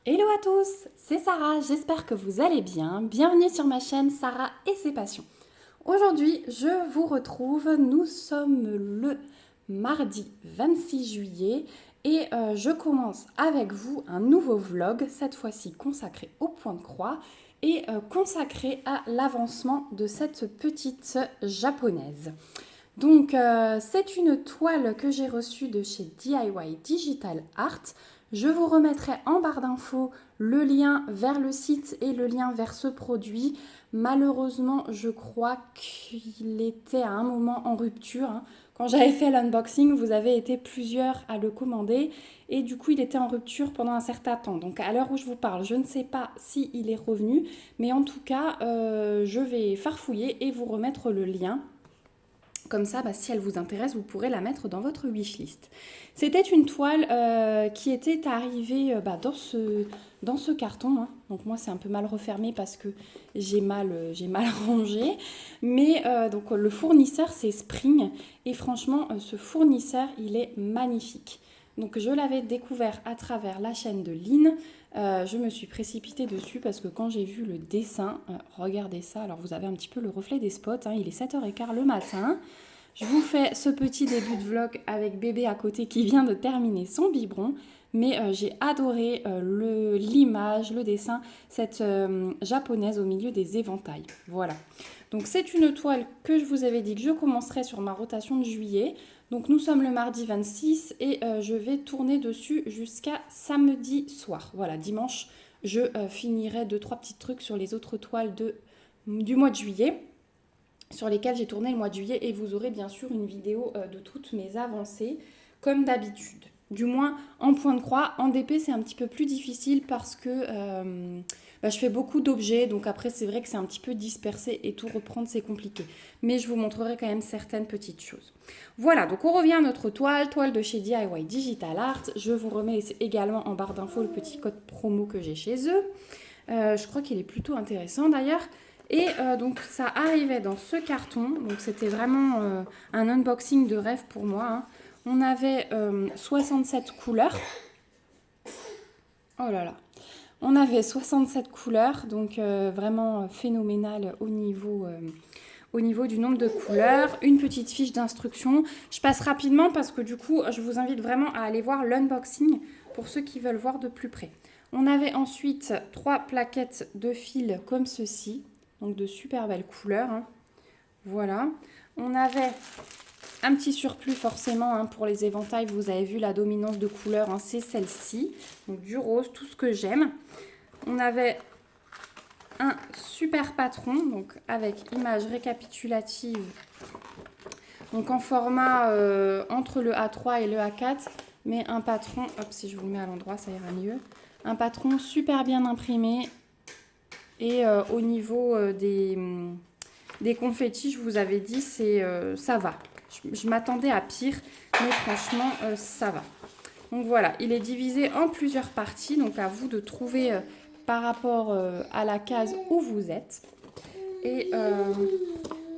Hello à tous, c'est Sarah, j'espère que vous allez bien. Bienvenue sur ma chaîne Sarah et ses passions. Aujourd'hui, je vous retrouve, nous sommes le mardi 26 juillet et je commence avec vous un nouveau vlog, cette fois-ci consacré au point de croix et consacré à l'avancement de cette petite japonaise. Donc, c'est une toile que j'ai reçue de chez DIY Digital Art. Je vous remettrai en barre d'infos le lien vers le site et le lien vers ce produit. Malheureusement, je crois qu'il était à un moment en rupture, hein. Quand j'avais fait l'unboxing, vous avez été plusieurs à le commander et du coup, il était en rupture pendant un certain temps. Donc, à l'heure où je vous parle, je ne sais pas s'il est revenu, mais en tout cas, je vais farfouiller et vous remettre le lien. Comme ça, si elle vous intéresse, vous pourrez la mettre dans votre wishlist. C'était une toile qui était arrivée dans ce carton, hein. Donc moi, c'est un peu mal refermé parce que j'ai mal rangé. Mais donc le fournisseur, c'est Spring. Et franchement, ce fournisseur, il est magnifique. Donc je l'avais découvert à travers la chaîne de Lynn. Je me suis précipitée dessus parce que quand j'ai vu le dessin, regardez ça, alors vous avez un petit peu le reflet des spots, hein, il est 7h15 le matin. Je vous fais ce petit début de vlog avec bébé à côté qui vient de terminer son biberon. Mais j'ai adoré l'image, le dessin, cette japonaise au milieu des éventails. Voilà. Donc c'est une toile que je vous avais dit que je commencerai sur ma rotation de juillet. Donc nous sommes le mardi 26 et je vais tourner dessus jusqu'à samedi soir. Voilà, dimanche, je finirai 2-3 petits trucs sur les autres toiles du mois de juillet sur lesquels j'ai tourné le mois de juillet et vous aurez bien sûr une vidéo de toutes mes avancées comme d'habitude. Du moins en point de croix, en DP c'est un petit peu plus difficile parce que je fais beaucoup d'objets, donc après c'est vrai que c'est un petit peu dispersé et tout reprendre c'est compliqué. Mais je vous montrerai quand même certaines petites choses. Voilà, donc on revient à notre toile de chez DIY Digital Art. Je vous remets également en barre d'infos le petit code promo que j'ai chez eux. Je crois qu'il est plutôt intéressant d'ailleurs. Et donc ça arrivait dans ce carton, donc c'était vraiment un unboxing de rêve pour moi, hein. On avait 67 couleurs. Oh là là. On avait 67 couleurs, donc vraiment phénoménal au niveau du nombre de couleurs. Une petite fiche d'instruction. Je passe rapidement parce que du coup, je vous invite vraiment à aller voir l'unboxing pour ceux qui veulent voir de plus près. On avait ensuite 3 plaquettes de fil comme ceci. Donc de super belles couleurs, hein. Voilà. On avait un petit surplus forcément, hein, pour les éventails. Vous avez vu la dominance de couleurs, hein, c'est celle-ci. Donc du rose, tout ce que j'aime. On avait un super patron, donc avec image récapitulative. Donc en format entre le A3 et le A4. Mais un patron, hop, si je vous le mets à l'endroit, ça ira mieux. Un patron super bien imprimé. Et au niveau des confettis, je vous avais dit, ça va. Je m'attendais à pire, mais franchement, ça va. Donc voilà, il est divisé en plusieurs parties, donc à vous de trouver par rapport à la case où vous êtes. Et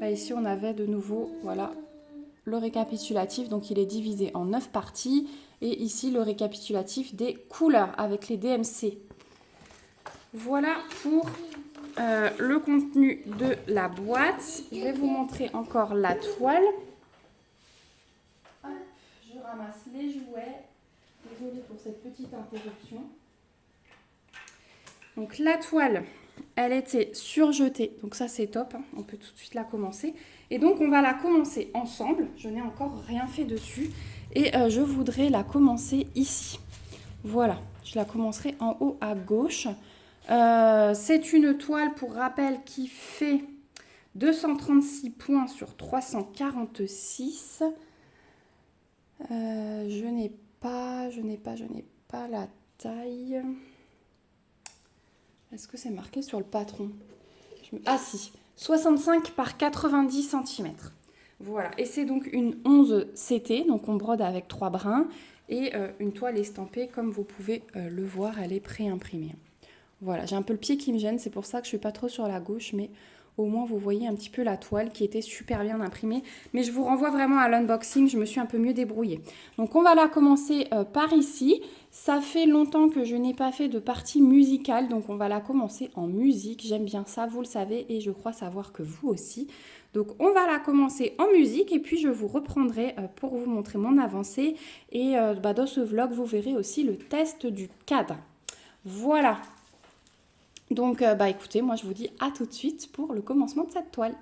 ici, on avait de nouveau, voilà, le récapitulatif, donc il est divisé en 9 parties. Et ici, le récapitulatif des couleurs avec les DMC. Voilà pour le contenu de la boîte. Je vais vous montrer encore la toile. Hop, je ramasse les jouets. Désolée pour cette petite interruption. Donc la toile, elle était surjetée. Donc ça c'est top, hein. On peut tout de suite la commencer. Et donc on va la commencer ensemble. Je n'ai encore rien fait dessus. Et je voudrais la commencer ici. Voilà, je la commencerai en haut à gauche. C'est une toile, pour rappel, qui fait 236 points sur 346. Je n'ai pas la taille. Est-ce que c'est marqué sur le patron? Ah si, 65 par 90 cm. Voilà, et c'est donc une 11 CT, donc on brode avec 3 brins, et une toile estampée, comme vous pouvez le voir, elle est pré-imprimée. Voilà, j'ai un peu le pied qui me gêne, c'est pour ça que je ne suis pas trop sur la gauche, mais Au moins, vous voyez un petit peu la toile qui était super bien imprimée. Mais je vous renvoie vraiment à l'unboxing, je me suis un peu mieux débrouillée. Donc, on va la commencer par ici. Ça fait longtemps que je n'ai pas fait de partie musicale, donc on va la commencer en musique. J'aime bien ça, vous le savez, et je crois savoir que vous aussi. Donc, on va la commencer en musique et puis je vous reprendrai pour vous montrer mon avancée. Et dans ce vlog, vous verrez aussi le test du cadre. Voilà. Donc, écoutez, moi je vous dis à tout de suite pour le commencement de cette toile.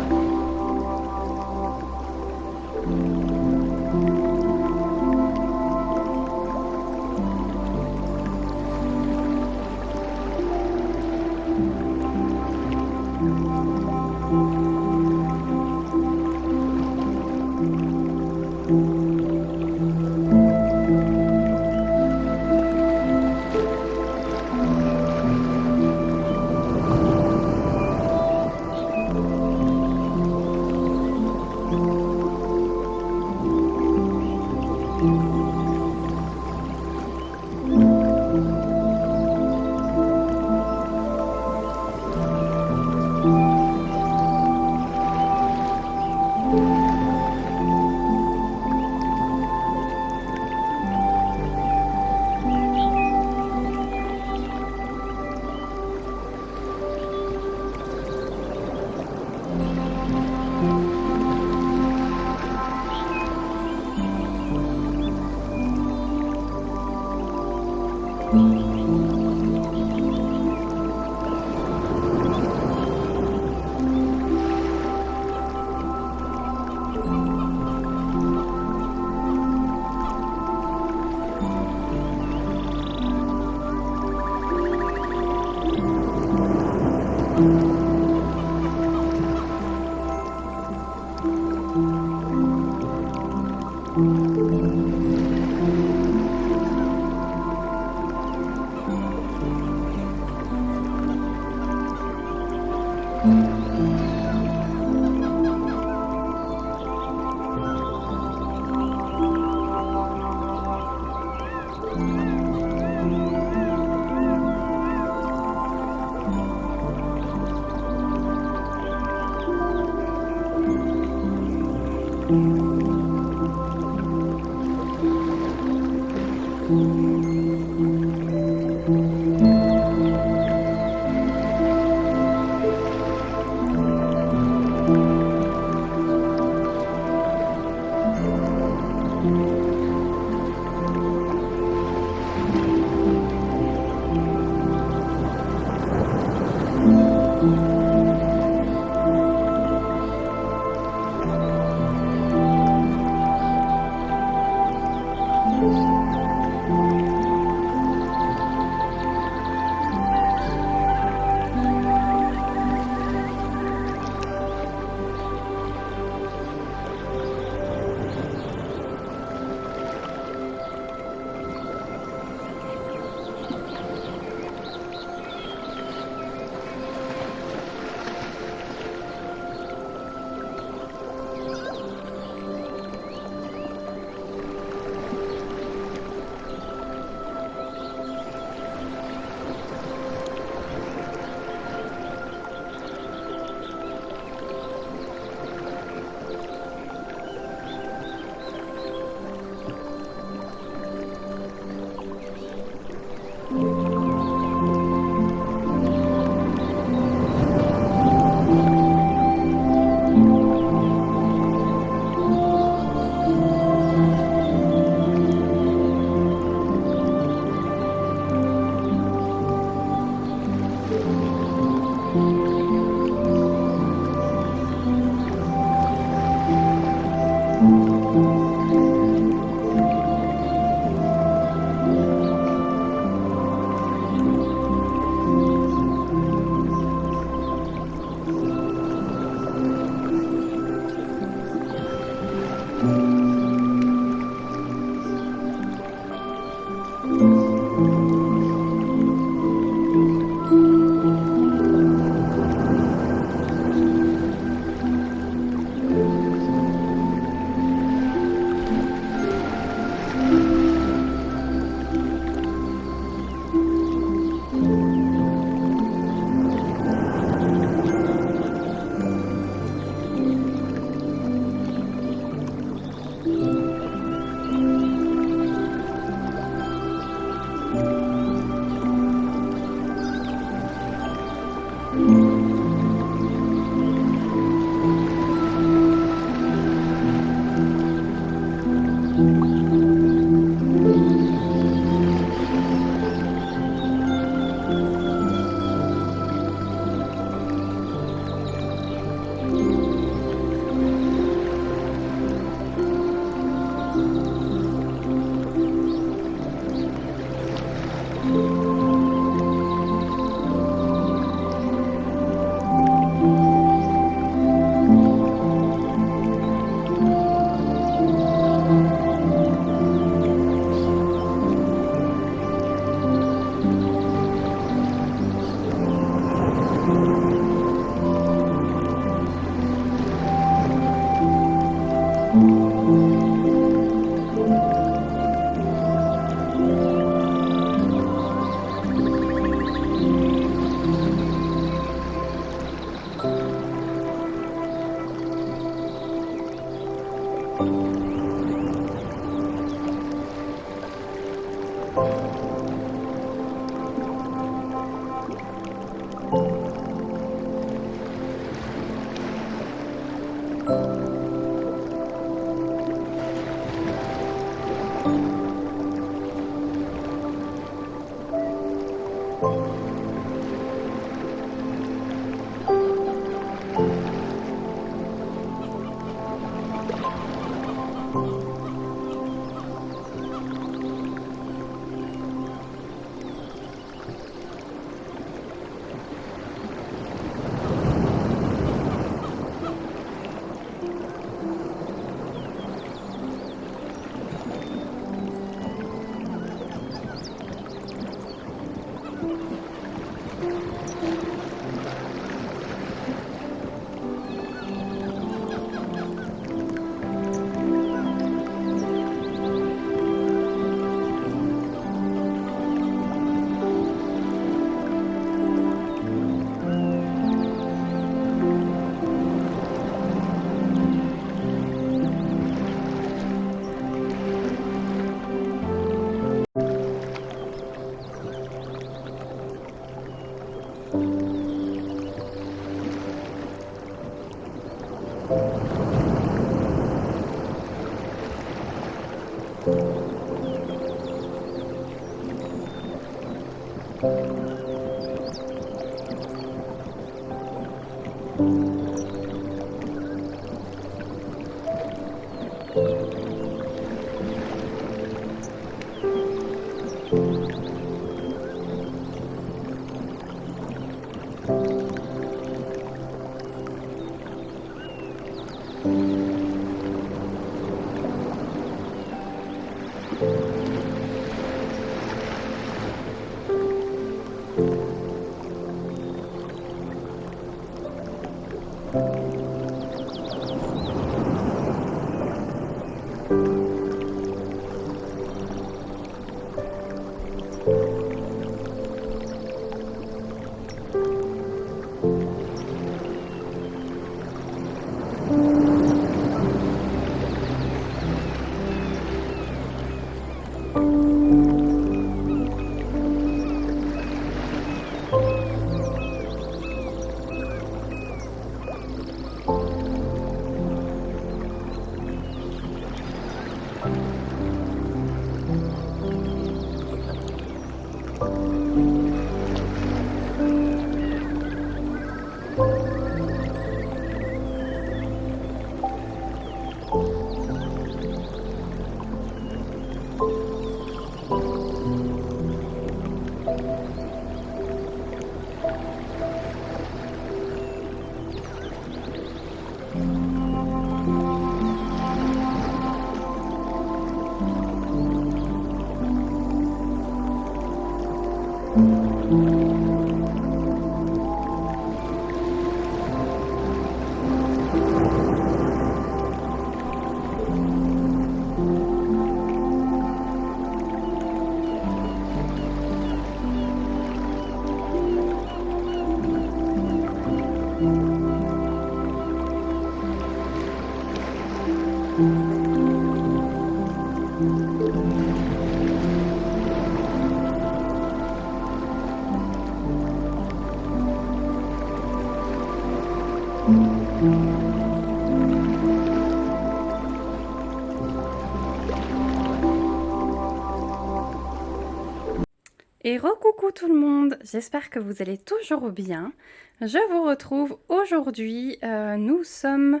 Et recoucou tout le monde, j'espère que vous allez toujours bien. Je vous retrouve aujourd'hui, nous sommes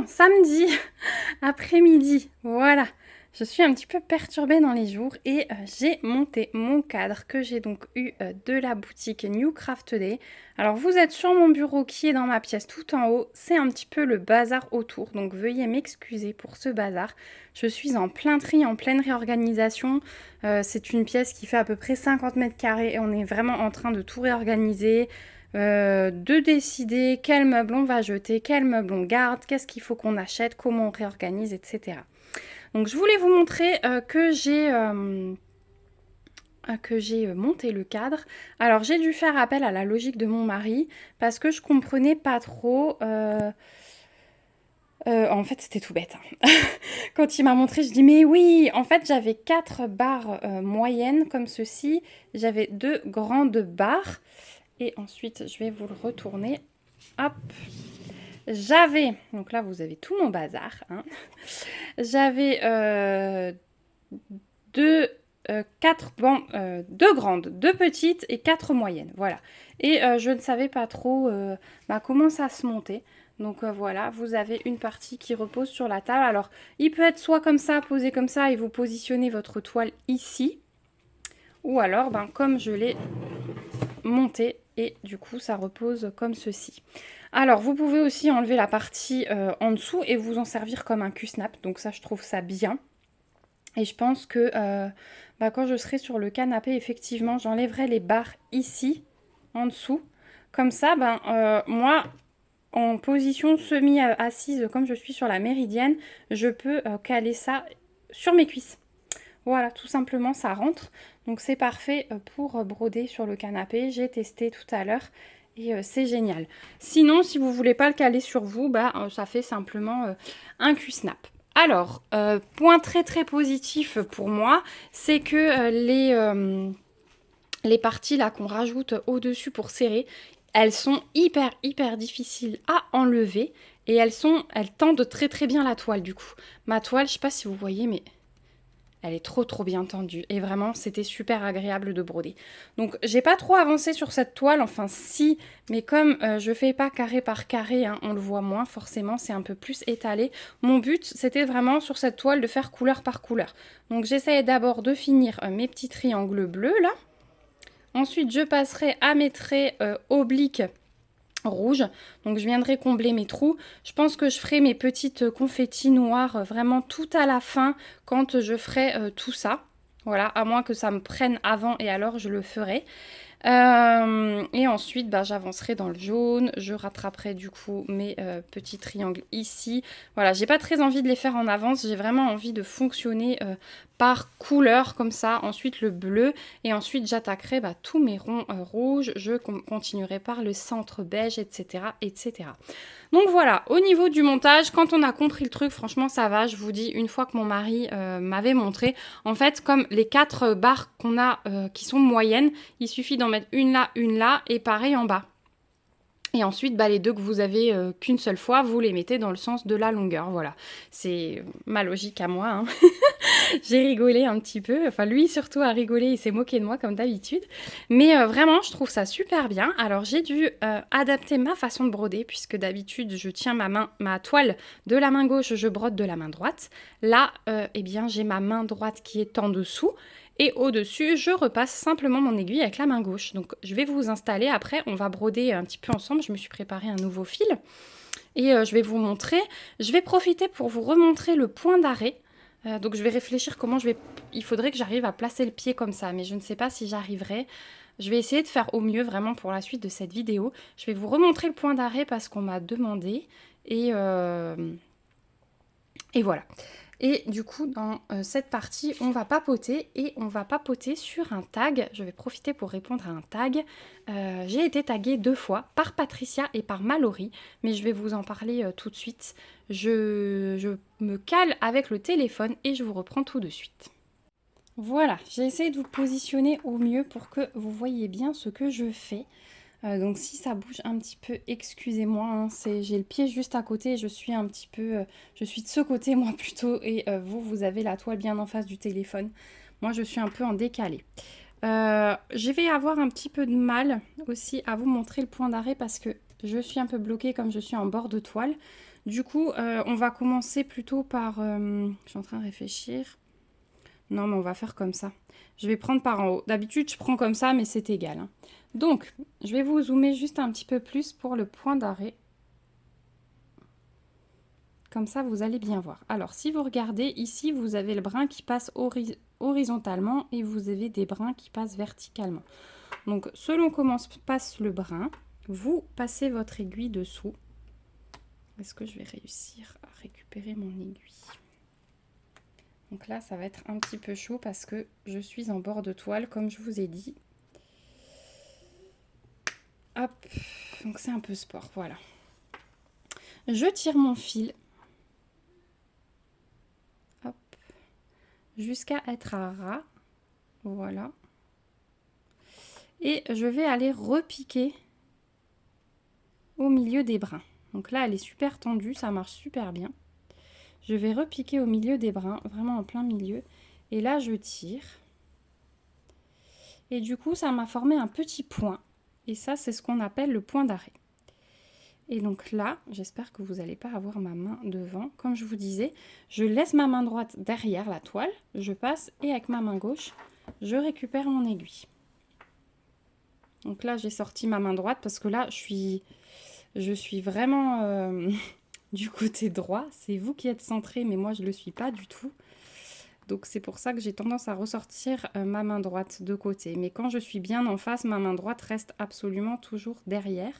samedi après-midi, voilà. Je suis un petit peu perturbée dans les jours et j'ai monté mon cadre que j'ai donc eu de la boutique New Craft Day. Alors vous êtes sur mon bureau qui est dans ma pièce tout en haut, c'est un petit peu le bazar autour, donc veuillez m'excuser pour ce bazar. Je suis en plein tri, en pleine réorganisation. C'est une pièce qui fait à peu près 50 mètres carrés et on est vraiment en train de tout réorganiser. De décider quel meuble on va jeter, quel meuble on garde, qu'est-ce qu'il faut qu'on achète, comment on réorganise, etc. Donc je voulais vous montrer que j'ai monté le cadre. Alors j'ai dû faire appel à la logique de mon mari parce que je comprenais pas trop En fait, c'était tout bête, hein. Quand il m'a montré, je dis mais oui, en fait, j'avais 4 barres moyennes comme ceci. J'avais 2 grandes barres. Et ensuite, je vais vous le retourner. Hop. J'avais, donc là, vous avez tout mon bazar, hein. J'avais deux, deux grandes, 2 petites et 4 moyennes. Voilà. Et je ne savais pas trop comment ça se montait. Donc voilà, vous avez une partie qui repose sur la table. Alors, il peut être soit comme ça, posé comme ça, et vous positionnez votre toile ici. Ou alors, comme je l'ai monté, et du coup, ça repose comme ceci. Alors, vous pouvez aussi enlever la partie en dessous et vous en servir comme un cul-snap. Donc ça, je trouve ça bien. Et je pense que quand je serai sur le canapé, effectivement, j'enlèverai les barres ici, en dessous. Comme ça, moi, en position semi-assise, comme je suis sur la méridienne, je peux caler ça sur mes cuisses. Voilà, tout simplement, ça rentre. Donc c'est parfait pour broder sur le canapé. J'ai testé tout à l'heure et c'est génial. Sinon, si vous ne voulez pas le caler sur vous, ça fait simplement un cul-snap. Alors, point très très positif pour moi, c'est que les parties là qu'on rajoute au-dessus pour serrer, elles sont hyper difficiles à enlever et elles tendent très très bien la toile du coup. Ma toile, je sais pas si vous voyez, mais elle est trop bien tendue et vraiment c'était super agréable de broder. Donc j'ai pas trop avancé sur cette toile, enfin si, mais comme je fais pas carré par carré, hein, on le voit moins forcément, c'est un peu plus étalé. Mon but c'était vraiment sur cette toile de faire couleur par couleur. Donc j'essayais d'abord de finir mes petits triangles bleus là. Ensuite je passerai à mes traits obliques rouge. Donc je viendrai combler mes trous. Je pense que je ferai mes petites confettis noirs vraiment tout à la fin quand je ferai tout ça. Voilà, à moins que ça me prenne avant et alors je le ferai. Et ensuite, j'avancerai dans le jaune. Je rattraperai du coup mes petits triangles ici. Voilà, j'ai pas très envie de les faire en avance. J'ai vraiment envie de fonctionner par couleur comme ça. Ensuite le bleu. Et ensuite j'attaquerai tous mes ronds rouges. Je continuerai par le centre beige, etc., etc. Donc voilà, au niveau du montage, quand on a compris le truc, franchement ça va. Je vous dis, une fois que mon mari m'avait montré, en fait comme les 4 barres qu'on a qui sont moyennes, il suffit d'en mettre une là et pareil en bas. Et ensuite, les 2 que vous avez qu'une seule fois, vous les mettez dans le sens de la longueur. Voilà, c'est ma logique à moi, hein. J'ai rigolé un petit peu, enfin lui surtout a rigolé, il s'est moqué de moi comme d'habitude. Mais vraiment, je trouve ça super bien. Alors j'ai dû adapter ma façon de broder, puisque d'habitude je tiens ma toile de la main gauche, je brode de la main droite. Là, j'ai ma main droite qui est en dessous. Et au-dessus, je repasse simplement mon aiguille avec la main gauche. Donc je vais vous installer, après on va broder un petit peu ensemble. Je me suis préparé un nouveau fil. Et je vais vous montrer. Je vais profiter pour vous remontrer le point d'arrêt. Donc je vais réfléchir comment il faudrait que j'arrive à placer le pied comme ça, mais je ne sais pas si j'arriverai. Je vais essayer de faire au mieux vraiment pour la suite de cette vidéo. Je vais vous remontrer le point d'arrêt parce qu'on m'a demandé. Et voilà. Et du coup, dans cette partie, on va papoter et on va papoter sur un tag. Je vais profiter pour répondre à un tag. J'ai été taguée 2 fois par Patricia et par Mallory, mais je vais vous en parler tout de suite. Je me cale avec le téléphone et je vous reprends tout de suite. Voilà, j'ai essayé de vous positionner au mieux pour que vous voyez bien ce que je fais. Donc si ça bouge un petit peu, excusez-moi, hein, j'ai le pied juste à côté, je suis un petit peu, je suis de ce côté moi plutôt, et vous avez la toile bien en face du téléphone. Moi je suis un peu en décalé. Je vais avoir un petit peu de mal aussi à vous montrer le point d'arrêt parce que je suis un peu bloquée comme je suis en bord de toile. Du coup, on va commencer plutôt par... je suis en train de réfléchir. Non, mais on va faire comme ça. Je vais prendre par en haut. D'habitude, je prends comme ça, mais c'est égal, hein. Donc, je vais vous zoomer juste un petit peu plus pour le point d'arrêt. Comme ça, vous allez bien voir. Alors, si vous regardez, ici, vous avez le brin qui passe horizontalement et vous avez des brins qui passent verticalement. Donc, selon comment passe le brin, vous passez votre aiguille dessous. Est-ce que je vais réussir à récupérer mon aiguille ? Donc là, ça va être un petit peu chaud parce que je suis en bord de toile, comme je vous ai dit. Hop, donc c'est un peu sport, voilà. Je tire mon fil jusqu'à être à ras. Voilà. Et je vais aller repiquer au milieu des brins. Donc là, elle est super tendue, ça marche super bien. Je vais repiquer au milieu des brins, vraiment en plein milieu. Et là, je tire. Et du coup, ça m'a formé un petit point. Et ça, c'est ce qu'on appelle le point d'arrêt. Et donc là, j'espère que vous n'allez pas avoir ma main devant. Comme je vous disais, je laisse ma main droite derrière la toile, je passe et avec ma main gauche, je récupère mon aiguille. Donc là, j'ai sorti ma main droite parce que là, je suis vraiment du côté droit. C'est vous qui êtes centré, mais moi, je ne le suis pas du tout. Donc c'est pour ça que j'ai tendance à ressortir ma main droite de côté. Mais quand je suis bien en face, ma main droite reste absolument toujours derrière.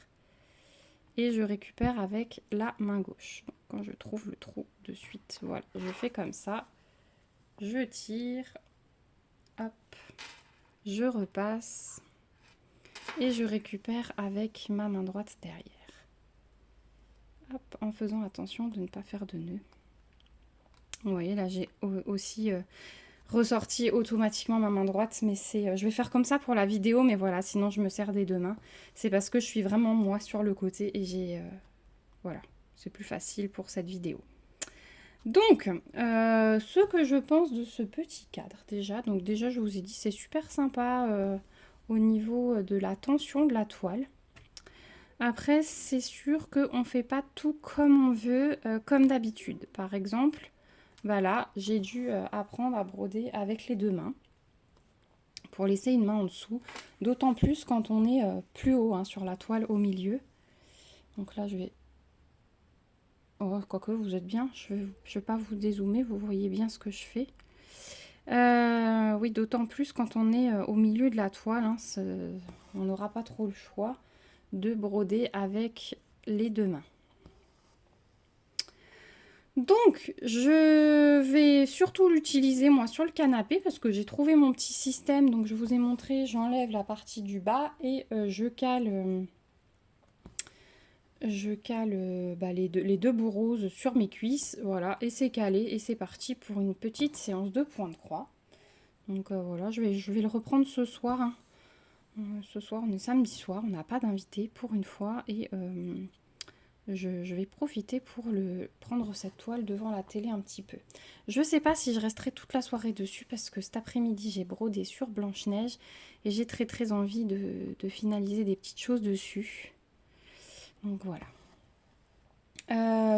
Et je récupère avec la main gauche. Donc, quand je trouve le trou de suite, voilà, je fais comme ça. Je tire, hop, je repasse et je récupère avec ma main droite derrière. Hop, en faisant attention de ne pas faire de nœud. Vous voyez, là j'ai aussi ressorti automatiquement ma main droite, mais je vais faire comme ça pour la vidéo, mais voilà, sinon je me sers des deux mains. C'est parce que je suis vraiment moi sur le côté et voilà, c'est plus facile pour cette vidéo. Donc, ce que je pense de ce petit cadre déjà, donc déjà je vous ai dit c'est super sympa au niveau de la tension de la toile. Après c'est sûr qu'on ne fait pas tout comme on veut, comme d'habitude. Par exemple, voilà, j'ai dû apprendre à broder avec les deux mains pour laisser une main en dessous, d'autant plus quand on est plus haut hein, sur la toile au milieu. Donc là je vais... Oh, quoique vous êtes bien, je vais pas vous dézoomer, vous voyez bien ce que je fais. Oui, d'autant plus quand on est au milieu de la toile, hein, on n'aura pas trop le choix de broder avec les deux mains. Donc, je vais surtout l'utiliser moi sur le canapé parce que j'ai trouvé mon petit système. Donc, je vous ai montré, j'enlève la partie du bas et je cale... les deux bouts roses sur mes cuisses, voilà, et c'est calé, et c'est parti pour une petite séance de point de croix. Donc voilà, je vais le reprendre ce soir. Hein. Ce soir, on est samedi soir, on n'a pas d'invité pour une fois, et je vais profiter pour prendre cette toile devant la télé un petit peu. Je ne sais pas si je resterai toute la soirée dessus, parce que cet après-midi, j'ai brodé sur Blanche-Neige, et j'ai très très envie de finaliser des petites choses dessus. Donc voilà.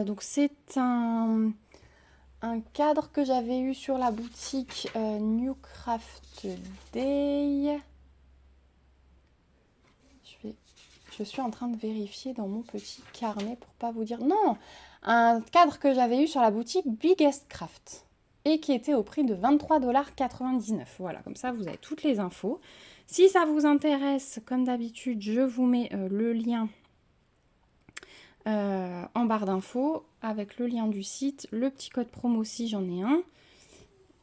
Donc c'est un cadre que j'avais eu sur la boutique New Craft Day. Je suis en train de vérifier dans mon petit carnet pour pas vous dire... Non, un cadre que j'avais eu sur la boutique Biggest Craft et qui était au prix de 23,99 $. Voilà, comme ça vous avez toutes les infos. Si ça vous intéresse, comme d'habitude, je vous mets le lien en barre d'infos avec le lien du site, le petit code promo si j'en ai un.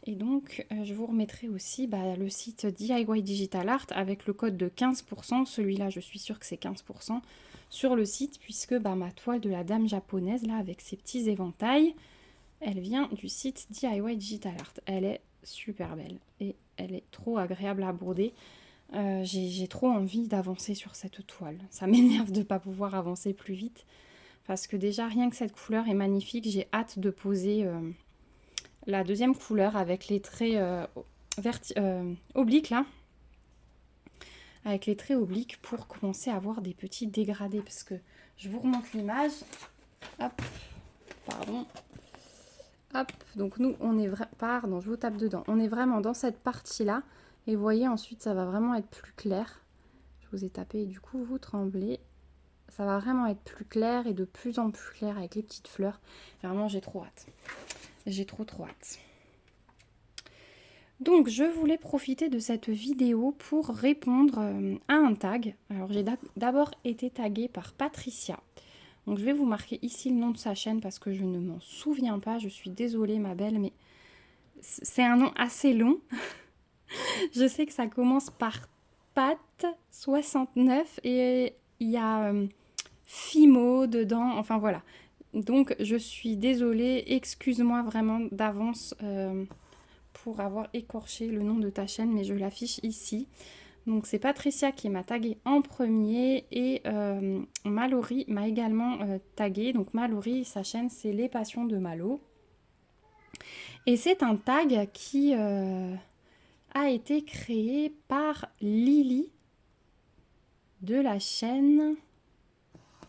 Et donc, je vous remettrai aussi le site DIY Digital Art avec le code de 15%. Celui-là, je suis sûre que c'est 15% sur le site puisque ma toile de la dame japonaise, là, avec ses petits éventails, elle vient du site DIY Digital Art. Elle est super belle et elle est trop agréable à broder. J'ai trop envie d'avancer sur cette toile. Ça m'énerve de ne pas pouvoir avancer plus vite parce que déjà, rien que cette couleur est magnifique. J'ai hâte de poser... la deuxième couleur avec les traits obliques là, avec les traits obliques pour commencer à avoir des petits dégradés parce que je vous remonte l'image. Hop, pardon. Hop, donc nous on est pardon, je vous tape dedans. On est vraiment dans cette partie là et vous voyez ensuite ça va vraiment être plus clair. Je vous ai tapé et du coup vous tremblez. Ça va vraiment être plus clair et de plus en plus clair avec les petites fleurs. Vraiment j'ai trop hâte. J'ai trop hâte. Donc je voulais profiter de cette vidéo pour répondre à un tag. Alors j'ai d'abord été taguée par Patricia. Donc je vais vous marquer ici le nom de sa chaîne parce que je ne m'en souviens pas. Je suis désolée ma belle, mais c'est un nom assez long. Je sais que ça commence par Pat69 et il y a Fimo dedans. Enfin voilà. Donc je suis désolée, excuse-moi vraiment d'avance pour avoir écorché le nom de ta chaîne, mais je l'affiche ici. Donc c'est Patricia qui m'a tagué en premier et Mallory m'a également tagué. Donc Mallory, sa chaîne c'est Les Passions de Malo. Et c'est un tag qui a été créé par Lily de la chaîne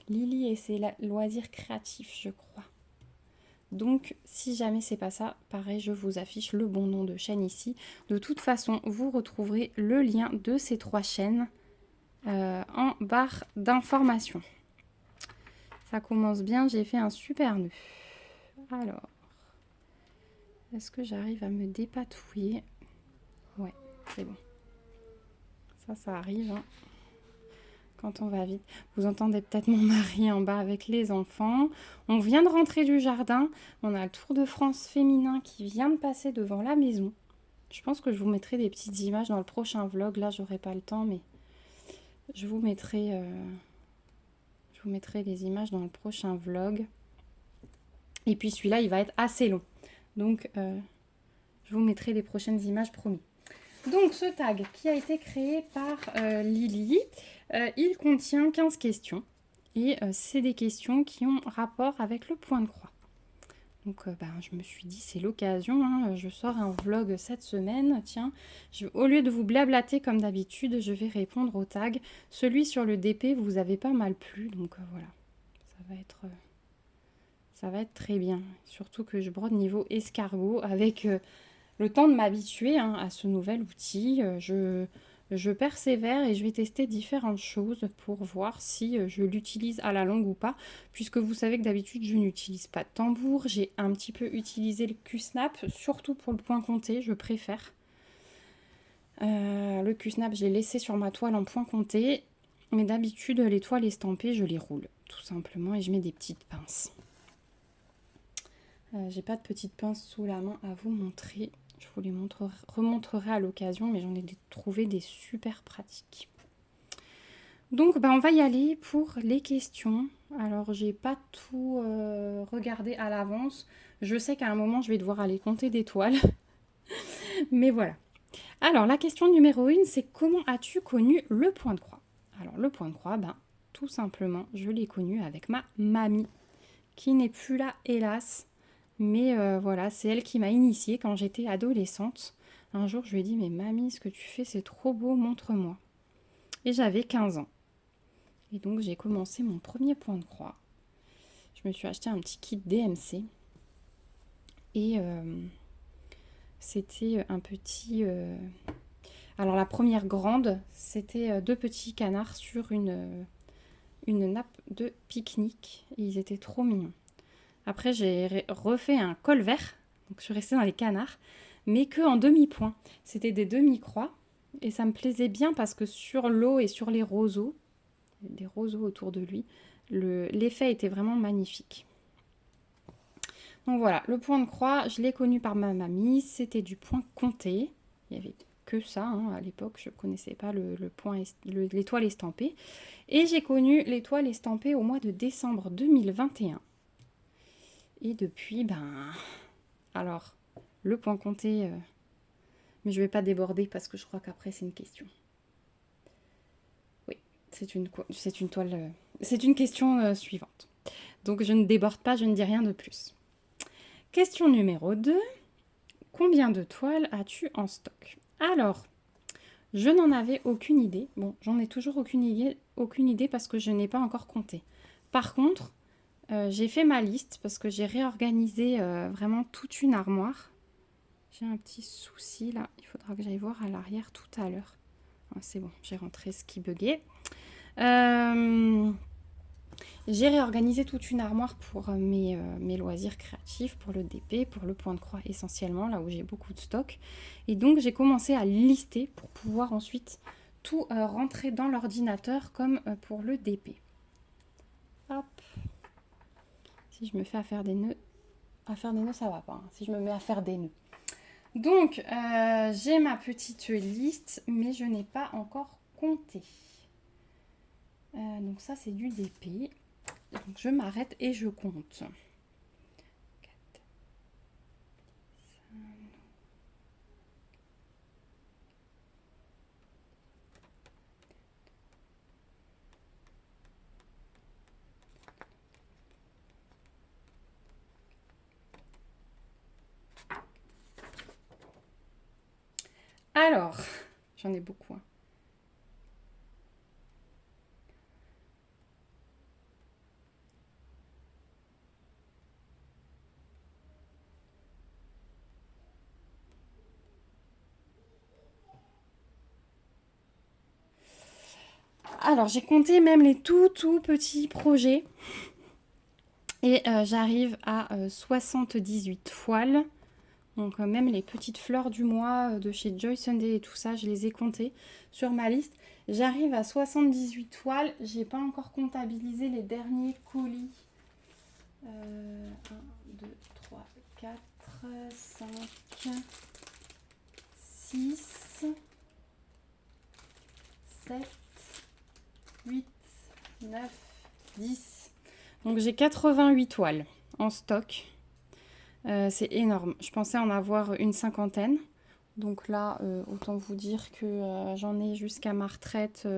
Lily et ses loisirs créatifs, je crois. Donc, si jamais c'est pas ça, pareil, je vous affiche le bon nom de chaîne ici. De toute façon, vous retrouverez le lien de ces 3 chaînes en barre d'information. Ça commence bien, j'ai fait un super nœud. Alors, est-ce que j'arrive à me dépatouiller? Ouais, c'est bon. Ça arrive, hein. Quand on va vite. Vous entendez peut-être mon mari en bas avec les enfants. On vient de rentrer du jardin. On a le Tour de France féminin qui vient de passer devant la maison. Je pense que je vous mettrai des petites images dans le prochain vlog. Là, j'aurai pas le temps, mais je vous mettrai les images dans le prochain vlog. Et puis celui-là, il va être assez long. Donc, je vous mettrai les prochaines images, promis. Donc ce tag qui a été créé par Lily, il contient 15 questions et c'est des questions qui ont rapport avec le point de croix. Donc je me suis dit c'est l'occasion, hein, je sors un vlog cette semaine, tiens, au lieu de vous blablater comme d'habitude, je vais répondre au tag. Celui sur le DP vous avez pas mal plu, donc voilà, ça va être très bien. Surtout que je brode niveau escargot avec... le temps de m'habituer à ce nouvel outil, je persévère et je vais tester différentes choses pour voir si je l'utilise à la longue ou pas, puisque vous savez que d'habitude je n'utilise pas de tambour, j'ai un petit peu utilisé le Q-Snap, surtout pour le point compté, je préfère. Le Q-Snap, je l'ai laissé sur ma toile en point compté, mais d'habitude les toiles estampées, je les roule tout simplement et je mets des petites pinces. J'ai pas de petites pinces sous la main à vous montrer. Je vous les remontrerai à l'occasion, mais j'en ai trouvé des super pratiques. Donc, on va y aller pour les questions. Alors, j'ai pas tout regardé à l'avance. Je sais qu'à un moment, je vais devoir aller compter des toiles. Mais voilà. Alors, la question numéro 1, c'est comment as-tu connu le point de croix? Alors, le point de croix, tout simplement, je l'ai connu avec ma mamie, qui n'est plus là, hélas. Mais voilà, c'est elle qui m'a initiée quand j'étais adolescente. Un jour, je lui ai dit, mais mamie, ce que tu fais, c'est trop beau, montre-moi. Et j'avais 15 ans. Et donc, j'ai commencé mon premier point de croix. Je me suis acheté un petit kit DMC. Et c'était un petit... Alors, la première grande, c'était 2 petits canards sur une nappe de pique-nique. Et ils étaient trop mignons. Après, j'ai refait un col vert, donc je suis restée dans les canards, mais que en demi-point. C'était des demi-croix, et ça me plaisait bien parce que sur l'eau et sur les roseaux, des roseaux autour de lui, l'effet était vraiment magnifique. Donc voilà, le point de croix, je l'ai connu par ma mamie, c'était du point compté. Il n'y avait que ça, à l'époque, je ne connaissais pas l'étoile estampée. Et j'ai connu l'étoile estampée au mois de décembre 2021. Et depuis, alors, le point compté, mais je ne vais pas déborder parce que je crois qu'après, c'est une question. Oui, c'est une toile, c'est une question suivante. Donc, je ne déborde pas, je ne dis rien de plus. Question numéro 2. Combien de toiles as-tu en stock? Alors, je n'en avais aucune idée. Bon, j'en ai toujours aucune idée parce que je n'ai pas encore compté. Par contre, j'ai fait ma liste parce que j'ai réorganisé vraiment toute une armoire. J'ai un petit souci là, il faudra que j'aille voir à l'arrière tout à l'heure. Ah, c'est bon, j'ai rentré ce qui buguait. J'ai réorganisé toute une armoire pour mes loisirs créatifs, pour le DP, pour le point de croix essentiellement, là où j'ai beaucoup de stock. Et donc j'ai commencé à lister pour pouvoir ensuite tout rentrer dans l'ordinateur comme pour le DP. Hop. Si je me fais à faire des nœuds, ça va pas. Si je me mets à faire des nœuds. Donc, j'ai ma petite liste, mais je n'ai pas encore compté. Donc ça, c'est du DP. Donc, je m'arrête et je compte. 4, 5, Alors, j'en ai beaucoup, hein. Alors, j'ai compté même les tout petits projets. Et j'arrive à 78 toiles. Donc même les petites fleurs du mois de chez Joy Sunday et tout ça, je les ai comptées sur ma liste. J'arrive à 78 toiles. J'ai pas encore comptabilisé les derniers colis. 1, 2, 3, 4, 5, 6, 7, 8, 9, 10. Donc j'ai 88 toiles en stock. C'est énorme. Je pensais en avoir une cinquantaine. Donc là, autant vous dire que j'en ai jusqu'à ma retraite.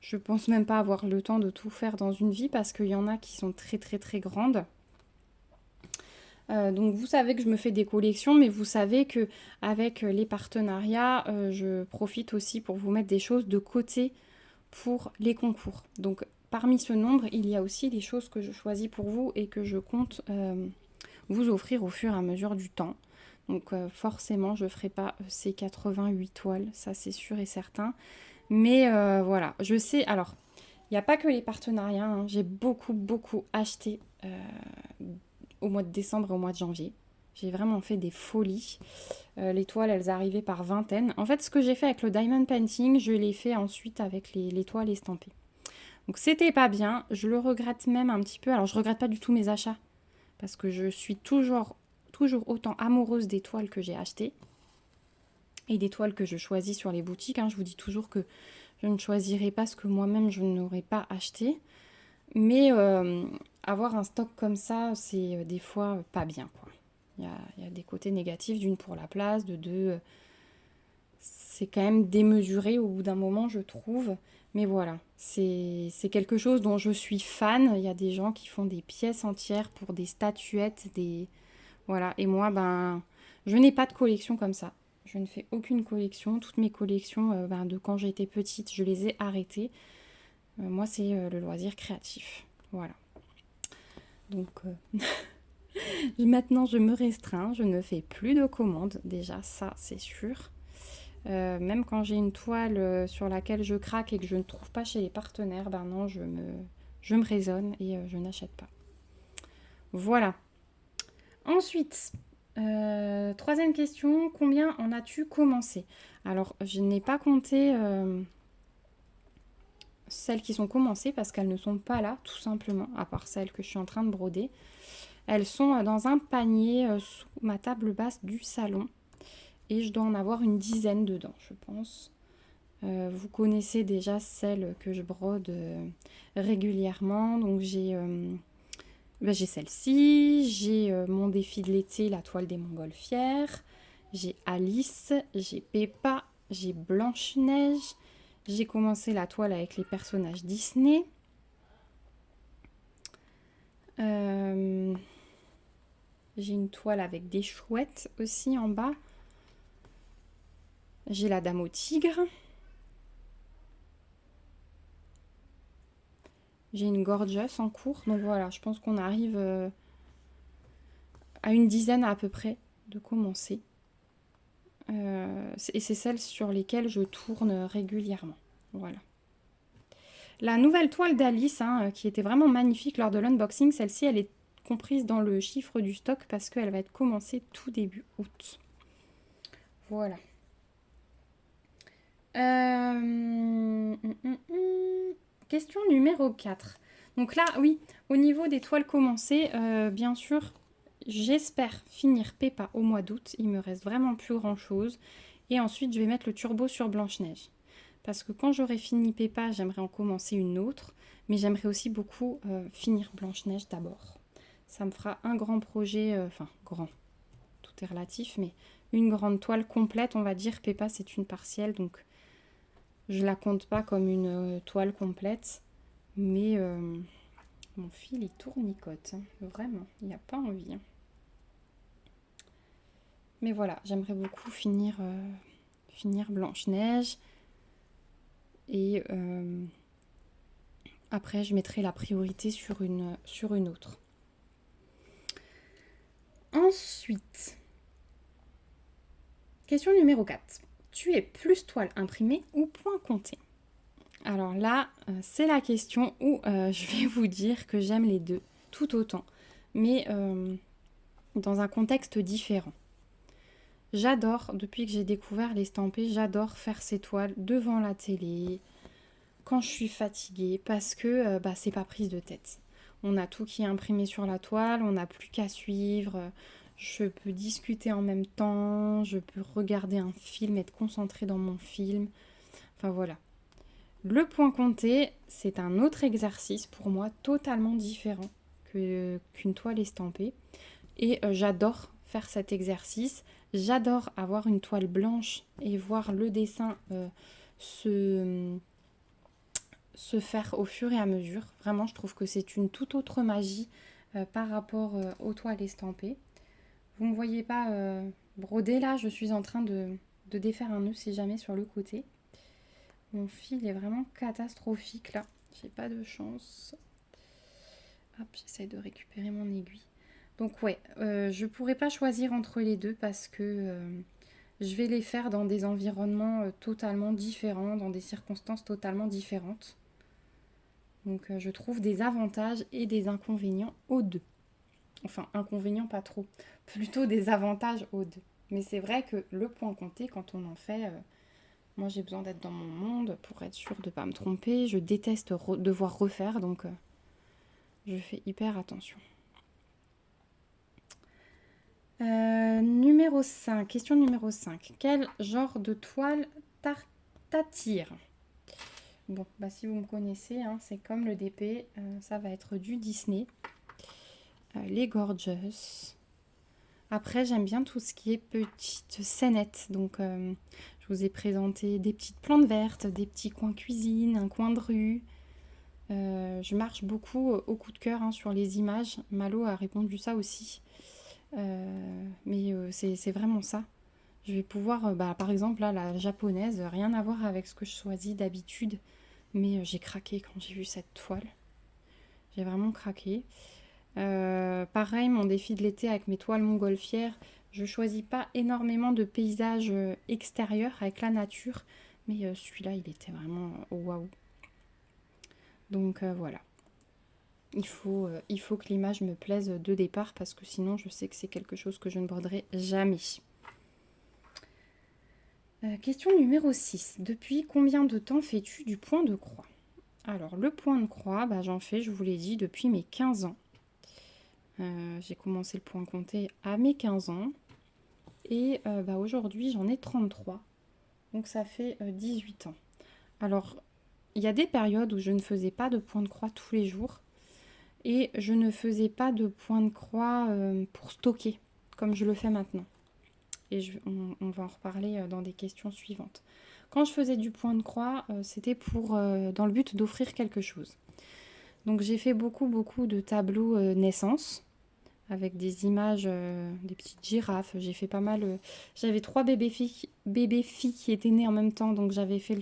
Je pense même pas avoir le temps de tout faire dans une vie parce qu'il y en a qui sont très grandes. Donc vous savez que je me fais des collections, mais vous savez que avec les partenariats, je profite aussi pour vous mettre des choses de côté pour les concours. Donc parmi ce nombre, il y a aussi des choses que je choisis pour vous et que je compte vous offrir au fur et à mesure du temps. Donc forcément, je ne ferai pas ces 88 toiles, ça c'est sûr et certain. Mais voilà, je sais, alors, il n'y a pas que les partenariats, hein. J'ai beaucoup acheté au mois de décembre et au mois de janvier. J'ai vraiment fait des folies. Les toiles, elles arrivaient par vingtaines. En fait, ce que j'ai fait avec le diamond painting, je l'ai fait ensuite avec les toiles estampées. Donc c'était pas bien, je le regrette même un petit peu. Alors je regrette pas du tout mes achats, parce que je suis toujours autant amoureuse des toiles que j'ai achetées et des toiles que je choisis sur les boutiques, hein. Je vous dis toujours que je ne choisirai pas ce que moi-même je n'aurais pas acheté. Mais avoir un stock comme ça, c'est des fois pas bien, quoi. Il y a des côtés négatifs, d'une pour la place, de deux, c'est quand même démesuré au bout d'un moment, je trouve. Mais voilà, c'est quelque chose dont je suis fan. Il y a des gens qui font des pièces entières pour des statuettes, des... Voilà, et moi, ben, je n'ai pas de collection comme ça. Je ne fais aucune collection. Toutes mes collections, ben, de quand j'étais petite, je les ai arrêtées. Moi, c'est le loisir créatif. Voilà. Donc, maintenant, je me restreins. Je ne fais plus de commandes. Déjà, ça, c'est sûr. Même quand j'ai une toile sur laquelle je craque et que je ne trouve pas chez les partenaires, ben non, je me raisonne et je n'achète pas. Voilà. Ensuite, troisième question, combien en as-tu commencé? Alors, je n'ai pas compté celles qui sont commencées parce qu'elles ne sont pas là, tout simplement, à part celles que je suis en train de broder. Elles sont dans un panier sous ma table basse du salon. Et je dois en avoir une dizaine dedans, je pense. Vous connaissez déjà celles que je brode régulièrement. Donc j'ai celle-ci, j'ai mon défi de l'été, la toile des montgolfières, j'ai Alice, j'ai Peppa, j'ai Blanche-Neige, j'ai commencé la toile avec les personnages Disney. J'ai une toile avec des chouettes aussi en bas. J'ai la dame au tigre. J'ai une gorgeous en cours. Donc voilà, je pense qu'on arrive à une dizaine à peu près de commencer. Et c'est celles sur lesquelles je tourne régulièrement. Voilà. La nouvelle toile d'Alice, hein, qui était vraiment magnifique lors de l'unboxing, celle-ci, elle est comprise dans le chiffre du stock parce qu'elle va être commencée tout début août. Voilà. Question numéro 4. Donc là, oui, au niveau des toiles commencées, bien sûr, j'espère finir Peppa au mois d'août. Il me reste vraiment plus grand-chose. Et ensuite, je vais mettre le turbo sur Blanche-Neige. Parce que quand j'aurai fini Peppa, j'aimerais en commencer une autre. Mais j'aimerais aussi beaucoup finir Blanche-Neige d'abord. Ça me fera un grand projet, enfin grand, tout est relatif, mais une grande toile complète, on va dire. Peppa, c'est une partielle, donc je la compte pas comme une toile complète. Mais mon fil, il tournicote, hein. Vraiment, il n'y a pas envie, hein. Mais voilà, j'aimerais beaucoup finir finir Blanche-Neige. Et après, je mettrai la priorité sur une autre. Ensuite, question numéro 4. Tu es plus toile imprimée ou point compté? Alors là, c'est la question où je vais vous dire que j'aime les deux, tout autant, mais dans un contexte différent. J'adore, depuis que j'ai découvert l'estampé, j'adore faire ces toiles devant la télé, quand je suis fatiguée, parce que c'est pas prise de tête. On a tout qui est imprimé sur la toile, on n'a plus qu'à suivre. Je peux discuter en même temps, je peux regarder un film, être concentrée dans mon film. Enfin voilà. Le point compté, c'est un autre exercice pour moi totalement différent qu'une toile estampée. Et j'adore faire cet exercice. J'adore avoir une toile blanche et voir le dessin se faire au fur et à mesure. Vraiment, je trouve que c'est une toute autre magie par rapport aux toiles estampées. Vous ne me voyez pas broder là, je suis en train de défaire un nœud si jamais sur le côté. Mon fil est vraiment catastrophique là, j'ai pas de chance. Hop, j'essaie de récupérer mon aiguille. Donc ouais, je pourrais pas choisir entre les deux parce que je vais les faire dans des environnements totalement différents, dans des circonstances totalement différentes. Donc je trouve des avantages et des inconvénients aux deux. Enfin, inconvénients pas trop, plutôt des avantages aux deux. Mais c'est vrai que le point compté, quand on en fait, moi j'ai besoin d'être dans mon monde pour être sûre de ne pas me tromper. Je déteste devoir refaire, donc je fais hyper attention. Numéro 5, question numéro 5. Quel genre de toile t'attire? Bon, si vous me connaissez, hein, c'est comme le DP, ça va être du Disney. Les Gorgeous. Après, j'aime bien tout ce qui est petites scénettes. Donc, je vous ai présenté des petites plantes vertes, des petits coins cuisine, un coin de rue. Je marche beaucoup au coup de cœur sur les images. Malo a répondu ça aussi. Mais c'est vraiment ça. Je vais pouvoir, par exemple, là, la japonaise, rien à voir avec ce que je choisis d'habitude. Mais j'ai craqué quand j'ai vu cette toile. J'ai vraiment craqué. Pareil, mon défi de l'été avec mes toiles montgolfières, je choisis pas énormément de paysages extérieurs avec la nature, mais celui-là, il était vraiment waouh. Donc voilà. Il faut que l'image me plaise de départ parce que sinon, je sais que c'est quelque chose que je ne borderai jamais. Question numéro 6. Depuis combien de temps fais-tu du point de croix? Alors, le point de croix, j'en fais, je vous l'ai dit, depuis mes 15 ans. J'ai commencé le point compté à mes 15 ans. Et aujourd'hui, j'en ai 33. Donc, ça fait 18 ans. Alors, il y a des périodes où je ne faisais pas de point de croix tous les jours. Et je ne faisais pas de point de croix pour stocker, comme je le fais maintenant. Et on va en reparler dans des questions suivantes. Quand je faisais du point de croix, c'était dans le but d'offrir quelque chose. Donc j'ai fait beaucoup de tableaux naissance, avec des images, des petites girafes. J'ai fait pas mal... j'avais 3 bébés-filles qui étaient nées en même temps, donc j'avais fait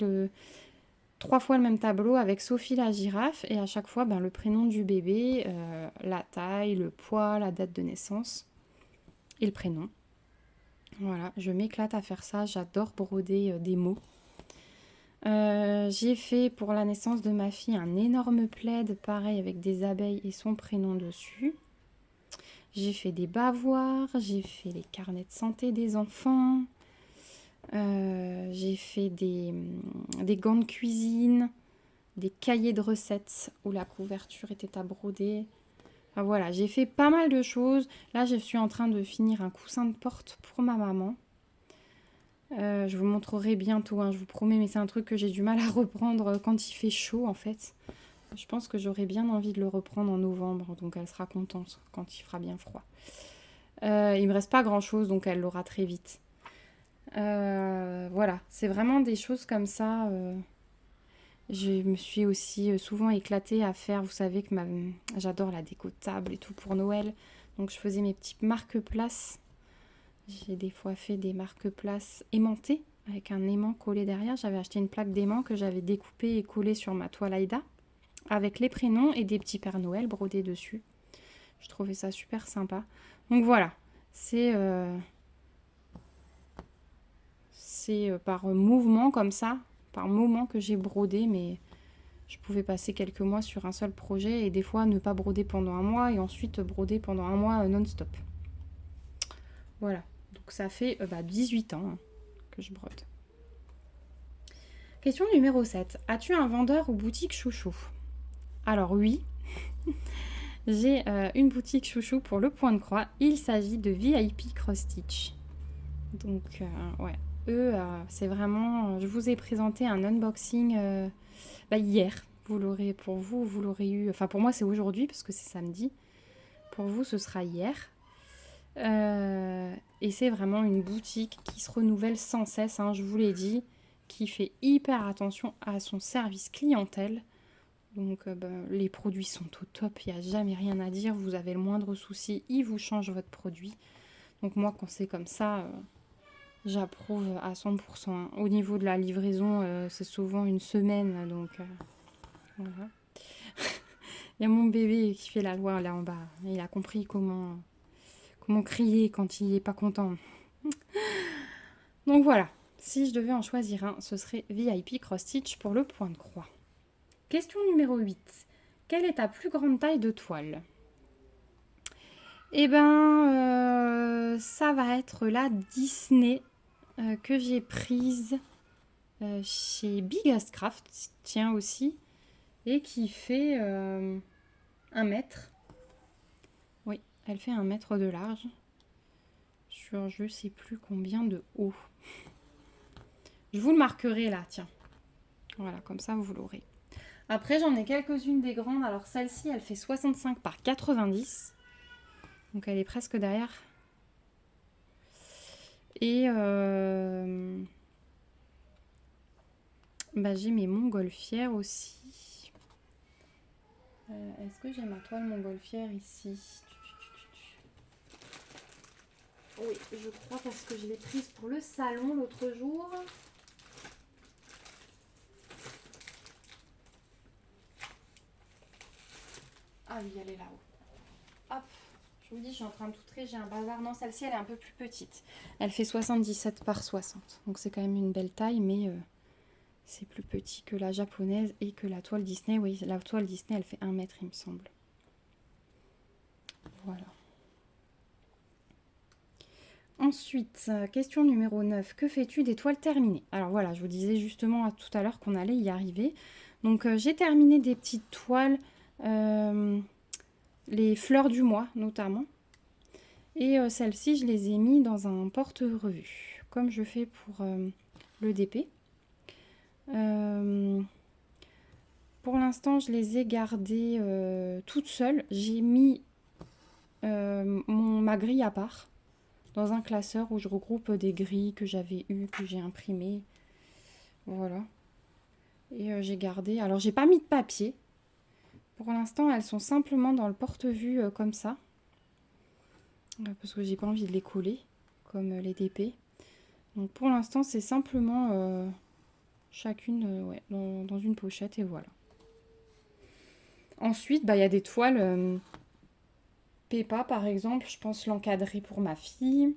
3 fois le même tableau avec Sophie la girafe, et à chaque fois, le prénom du bébé, la taille, le poids, la date de naissance, et le prénom. Voilà, je m'éclate à faire ça, j'adore broder des mots. J'ai fait pour la naissance de ma fille un énorme plaid, pareil avec des abeilles et son prénom dessus. J'ai fait des bavoirs, j'ai fait les carnets de santé des enfants, j'ai fait des gants de cuisine, des cahiers de recettes où la couverture était à broder. Enfin, voilà, j'ai fait pas mal de choses. Là, je suis en train de finir un coussin de porte pour ma maman. Je vous montrerai bientôt, je vous promets, mais c'est un truc que j'ai du mal à reprendre quand il fait chaud en fait. Je pense que j'aurais bien envie de le reprendre en novembre, donc elle sera contente quand il fera bien froid. Il me reste pas grand chose, donc elle l'aura très vite. Voilà, c'est vraiment des choses comme ça. Je me suis aussi souvent éclatée à faire, vous savez que j'adore la déco de table et tout pour Noël, donc je faisais mes petites marque-places. J'ai des fois fait des marque-places aimantées avec un aimant collé derrière. J'avais acheté une plaque d'aimant que j'avais découpée et collée sur ma toile Aïda, avec les prénoms et des petits Pères Noël brodés dessus. Je trouvais ça super sympa. Donc voilà, c'est par mouvement comme ça, par moment que j'ai brodé, mais je pouvais passer quelques mois sur un seul projet et des fois ne pas broder pendant un mois et ensuite broder pendant un mois non-stop. Voilà, donc ça fait 18 ans que je brode. Question numéro 7. As-tu un vendeur ou boutique chouchou? Alors oui, j'ai une boutique chouchou pour le Point de Croix. Il s'agit de VIP Cross Stitch. Donc ouais, eux, c'est vraiment... Je vous ai présenté un unboxing hier. Vous l'aurez vous l'aurez eu... Enfin pour moi c'est aujourd'hui parce que c'est samedi. Pour vous ce sera hier. Et c'est vraiment une boutique qui se renouvelle sans cesse, je vous l'ai dit, qui fait hyper attention à son service clientèle. Donc les produits sont au top, il n'y a jamais rien à dire. Vous avez le moindre souci, ils vous changent votre produit. Donc moi quand c'est comme ça, j'approuve à 100%. Au niveau de la livraison, c'est souvent une semaine. Donc voilà. Il y a mon bébé qui fait la loi là en bas. Il a compris comment crier quand il n'est pas content. Donc voilà, si je devais en choisir un, ce serait VIP Cross Stitch pour le Point de Croix. Question numéro 8. Quelle est ta plus grande taille de toile? Eh ben, ça va être la Disney que j'ai prise chez Biggest Craft, tiens aussi, et qui fait 1 mètre. Oui, elle fait 1 mètre de large sur je sais plus combien de haut. Je vous le marquerai là, tiens. Voilà, comme ça vous l'aurez. Après, j'en ai quelques-unes des grandes. Alors celle-ci, elle fait 65 par 90. Donc elle est presque derrière. Et j'ai mes montgolfières aussi. Est-ce que j'ai ma toile montgolfière ici? Oui, je crois parce que je l'ai prise pour le salon l'autre jour. Ah oui, elle est là-haut. Hop, je vous dis, je suis en train de tout trier, j'ai un bazar. Non, celle-ci, elle est un peu plus petite. Elle fait 77 par 60. Donc c'est quand même une belle taille, mais c'est plus petit que la japonaise et que la toile Disney. Oui, la toile Disney, elle fait 1 mètre, il me semble. Voilà. Ensuite, question numéro 9. Que fais-tu des toiles terminées? Alors voilà, je vous disais justement tout à l'heure qu'on allait y arriver. Donc j'ai terminé des petites toiles, les fleurs du mois notamment. Et celles-ci, je les ai mis dans un porte-revue, comme je fais pour le DP. Pour l'instant, je les ai gardées toutes seules. J'ai mis ma grille à part, dans un classeur où je regroupe des grilles que j'avais eues, que j'ai imprimées. Voilà. Et j'ai gardé... Alors, j'ai pas mis de papier. Pour l'instant, elles sont simplement dans le porte-vue comme ça. Parce que j'ai pas envie de les coller, comme les DP. Donc, pour l'instant, c'est simplement chacune dans une pochette et voilà. Ensuite, il y a des toiles... Peppa, par exemple, je pense l'encadrer pour ma fille.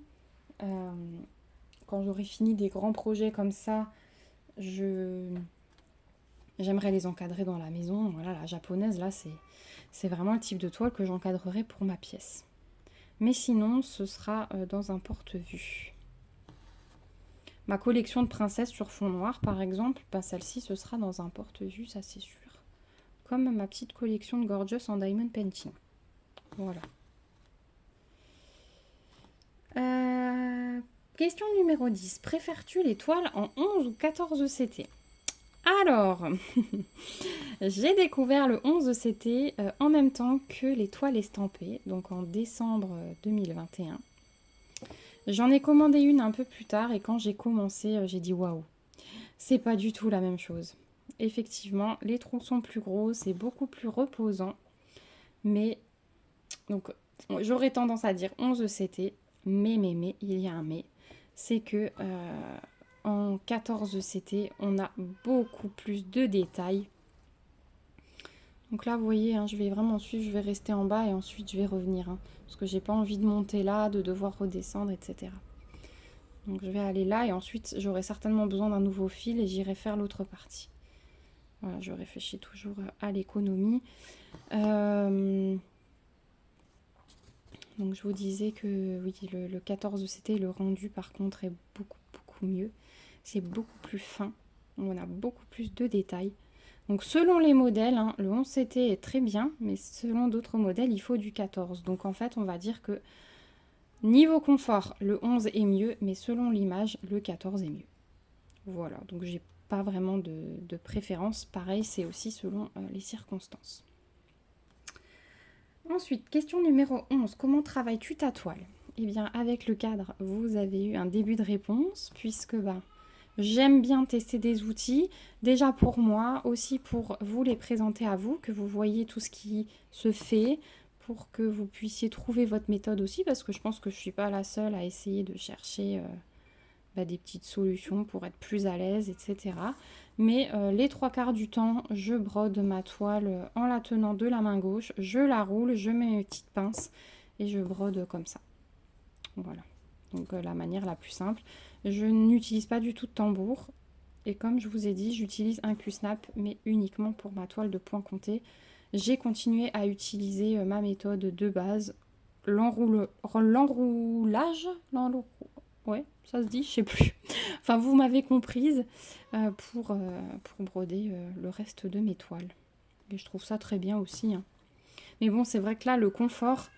Quand j'aurai fini des grands projets comme ça, j'aimerais les encadrer dans la maison. Voilà, la japonaise, là, c'est vraiment le type de toile que j'encadrerai pour ma pièce. Mais sinon, ce sera dans un porte-vue. Ma collection de princesses sur fond noir, par exemple, celle-ci, ce sera dans un porte-vue, ça c'est sûr. Comme ma petite collection de Gorgeous en Diamond Painting. Voilà. Question numéro 10. Préfères-tu les toiles en 11 ou 14 CT? Alors, j'ai découvert le 11 CT en même temps que les toiles estampées, donc en décembre 2021. J'en ai commandé une un peu plus tard et quand j'ai commencé, j'ai dit waouh, c'est pas du tout la même chose. Effectivement, les troncs sont plus gros, c'est beaucoup plus reposant, mais donc j'aurais tendance à dire 11 CT, mais il y a un mais, c'est que en 14 CT, on a beaucoup plus de détails. Donc là, vous voyez, hein, je vais vraiment suivre, je vais rester en bas et ensuite je vais revenir. Hein, parce que j'ai pas envie de monter là, de devoir redescendre, etc. Donc je vais aller là et ensuite j'aurai certainement besoin d'un nouveau fil et j'irai faire l'autre partie. Voilà, je réfléchis toujours à l'économie. Donc je vous disais que oui, le 14 CT, le rendu par contre est beaucoup mieux. C'est beaucoup plus fin. On a beaucoup plus de détails. Donc selon les modèles, hein, le 11 CT est très bien, mais selon d'autres modèles, il faut du 14. Donc en fait, on va dire que niveau confort, le 11 est mieux, mais selon l'image, le 14 est mieux. Voilà, donc j'ai pas vraiment de préférence. Pareil, c'est aussi selon les circonstances. Ensuite, question numéro 11. Comment travailles-tu ta toile? Eh bien, avec le cadre, vous avez eu un début de réponse, puisque j'aime bien tester des outils, déjà pour moi, aussi pour vous les présenter à vous, que vous voyez tout ce qui se fait, pour que vous puissiez trouver votre méthode aussi, parce que je pense que je ne suis pas la seule à essayer de chercher des petites solutions pour être plus à l'aise, etc. Mais les 3/4 du temps, je brode ma toile en la tenant de la main gauche, je la roule, je mets mes petites pinces et je brode comme ça. Voilà, donc la manière la plus simple. Je n'utilise pas du tout de tambour. Et comme je vous ai dit, j'utilise un Q-snap, mais uniquement pour ma toile de point compté. J'ai continué à utiliser ma méthode de base, l'enroulage, ouais, ça se dit, je sais plus. Enfin, vous m'avez comprise pour broder le reste de mes toiles. Et je trouve ça très bien aussi. Hein. Mais bon, c'est vrai que là, le confort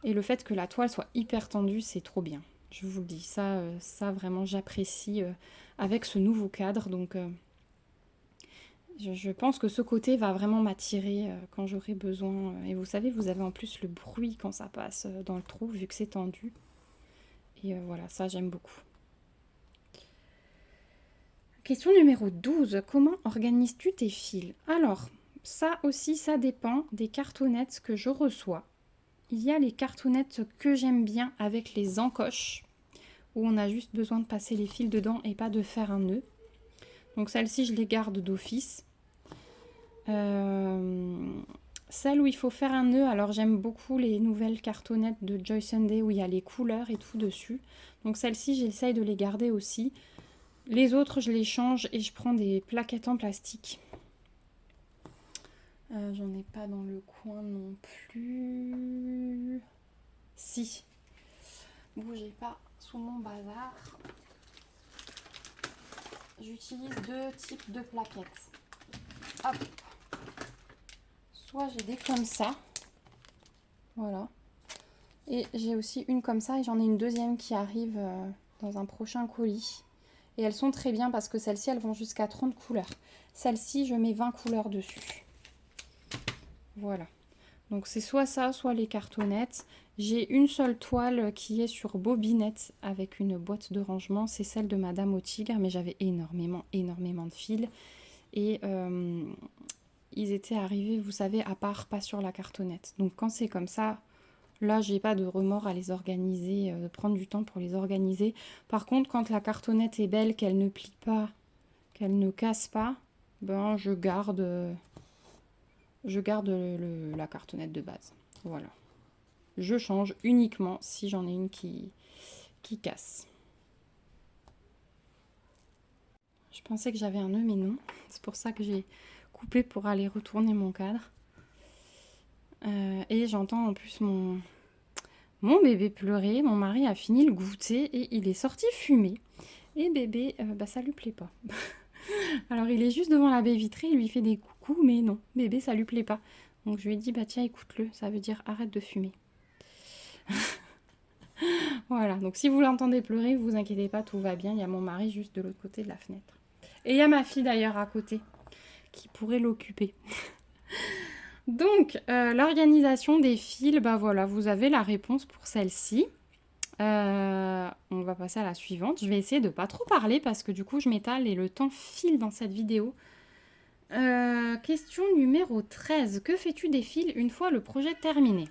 et le fait que la toile soit hyper tendue, c'est trop bien. Je vous le dis, ça vraiment, j'apprécie avec ce nouveau cadre. Donc, je pense que ce côté va vraiment m'attirer quand j'aurai besoin. Et vous savez, vous avez en plus le bruit quand ça passe dans le trou, vu que c'est tendu. Et voilà, ça, j'aime beaucoup. Question numéro 12. Comment organises-tu tes fils? Alors, ça aussi, ça dépend des cartonnettes que je reçois. Il y a les cartonnettes que j'aime bien avec les encoches, où on a juste besoin de passer les fils dedans et pas de faire un nœud. Donc celles-ci, je les garde d'office. Celles où il faut faire un nœud, alors j'aime beaucoup les nouvelles cartonnettes de Joy Sunday où il y a les couleurs et tout dessus. Donc celles-ci, j'essaye de les garder aussi. Les autres, je les change et je prends des plaquettes en plastique. J'en ai pas dans le coin non plus. Si. Bougez pas sous mon bazar. J'utilise deux types de plaquettes. Hop. Soit j'ai des comme ça. Voilà. Et j'ai aussi une comme ça et j'en ai une deuxième qui arrive dans un prochain colis. Et elles sont très bien parce que celles-ci, elles vont jusqu'à 30 couleurs. Celle-ci, je mets 20 couleurs dessus. Voilà. Donc c'est soit ça, soit les cartonnettes. J'ai une seule toile qui est sur bobinette avec une boîte de rangement. C'est celle de Madame au Tigre, mais j'avais énormément de fils. Et ils étaient arrivés, vous savez, à part, pas sur la cartonnette. Donc quand c'est comme ça, là, j'ai pas de remords à les organiser, de prendre du temps pour les organiser. Par contre, quand la cartonnette est belle, qu'elle ne plie pas, qu'elle ne casse pas, ben je garde la cartonnette de base. Voilà. Je change uniquement si j'en ai une qui casse. Je pensais que j'avais un nœud, mais non. C'est pour ça que j'ai coupé pour aller retourner mon cadre. Et j'entends en plus mon bébé pleurer. Mon mari a fini le goûter et il est sorti fumer. Et bébé, ça lui plaît pas. Alors il est juste devant la baie vitrée, il lui fait des coucous, mais non, bébé, ça lui plaît pas. Donc je lui ai dit, tiens, écoute-le, ça veut dire arrête de fumer. Voilà, donc si vous l'entendez pleurer, vous inquiétez pas, tout va bien. Il y a mon mari juste de l'autre côté de la fenêtre. Et il y a ma fille d'ailleurs à côté, qui pourrait l'occuper. Donc, l'organisation des fils, voilà, vous avez la réponse pour celle-ci. On va passer à la suivante. Je vais essayer de pas trop parler parce que du coup, je m'étale et le temps file dans cette vidéo. Question numéro 13. Que fais-tu des fils une fois le projet terminé?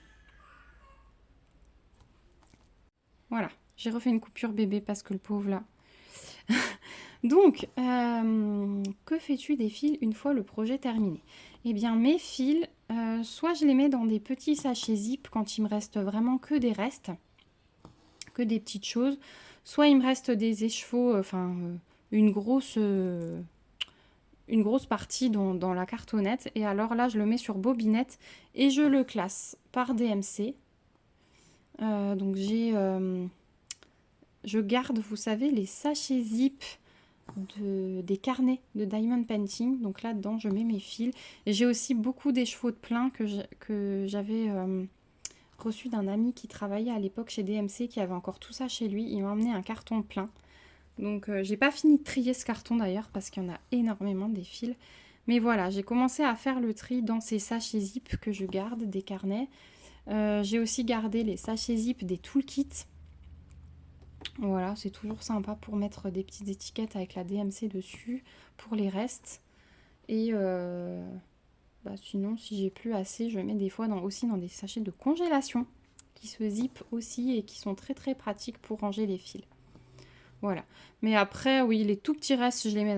Voilà, j'ai refait une coupure bébé parce que le pauvre là, Donc, que fais-tu des fils une fois le projet terminé? Eh bien, mes fils, soit je les mets dans des petits sachets zip quand il me reste vraiment que des restes, que des petites choses, soit il me reste des écheveaux, une grosse, une grosse partie dans la cartonnette, et alors là, je le mets sur bobinette et je le classe par DMC. Donc je garde, vous savez, les sachets zip des carnets de diamond painting. Donc là-dedans, je mets mes fils. Et j'ai aussi beaucoup d'écheveaux de plein que j'avais reçu d'un ami qui travaillait à l'époque chez DMC, qui avait encore tout ça chez lui. Il m'a emmené un carton plein. Donc j'ai pas fini de trier ce carton d'ailleurs parce qu'il y en a énormément des fils. Mais voilà, j'ai commencé à faire le tri dans ces sachets zip que je garde, des carnets. J'ai aussi gardé les sachets zip des toolkits. Voilà, c'est toujours sympa pour mettre des petites étiquettes avec la DMC dessus pour les restes. Et sinon, si j'ai plus assez, je mets des fois aussi dans des sachets de congélation qui se zippent aussi et qui sont très très pratiques pour ranger les fils. Voilà. Mais après, oui, les tout petits restes, je les mets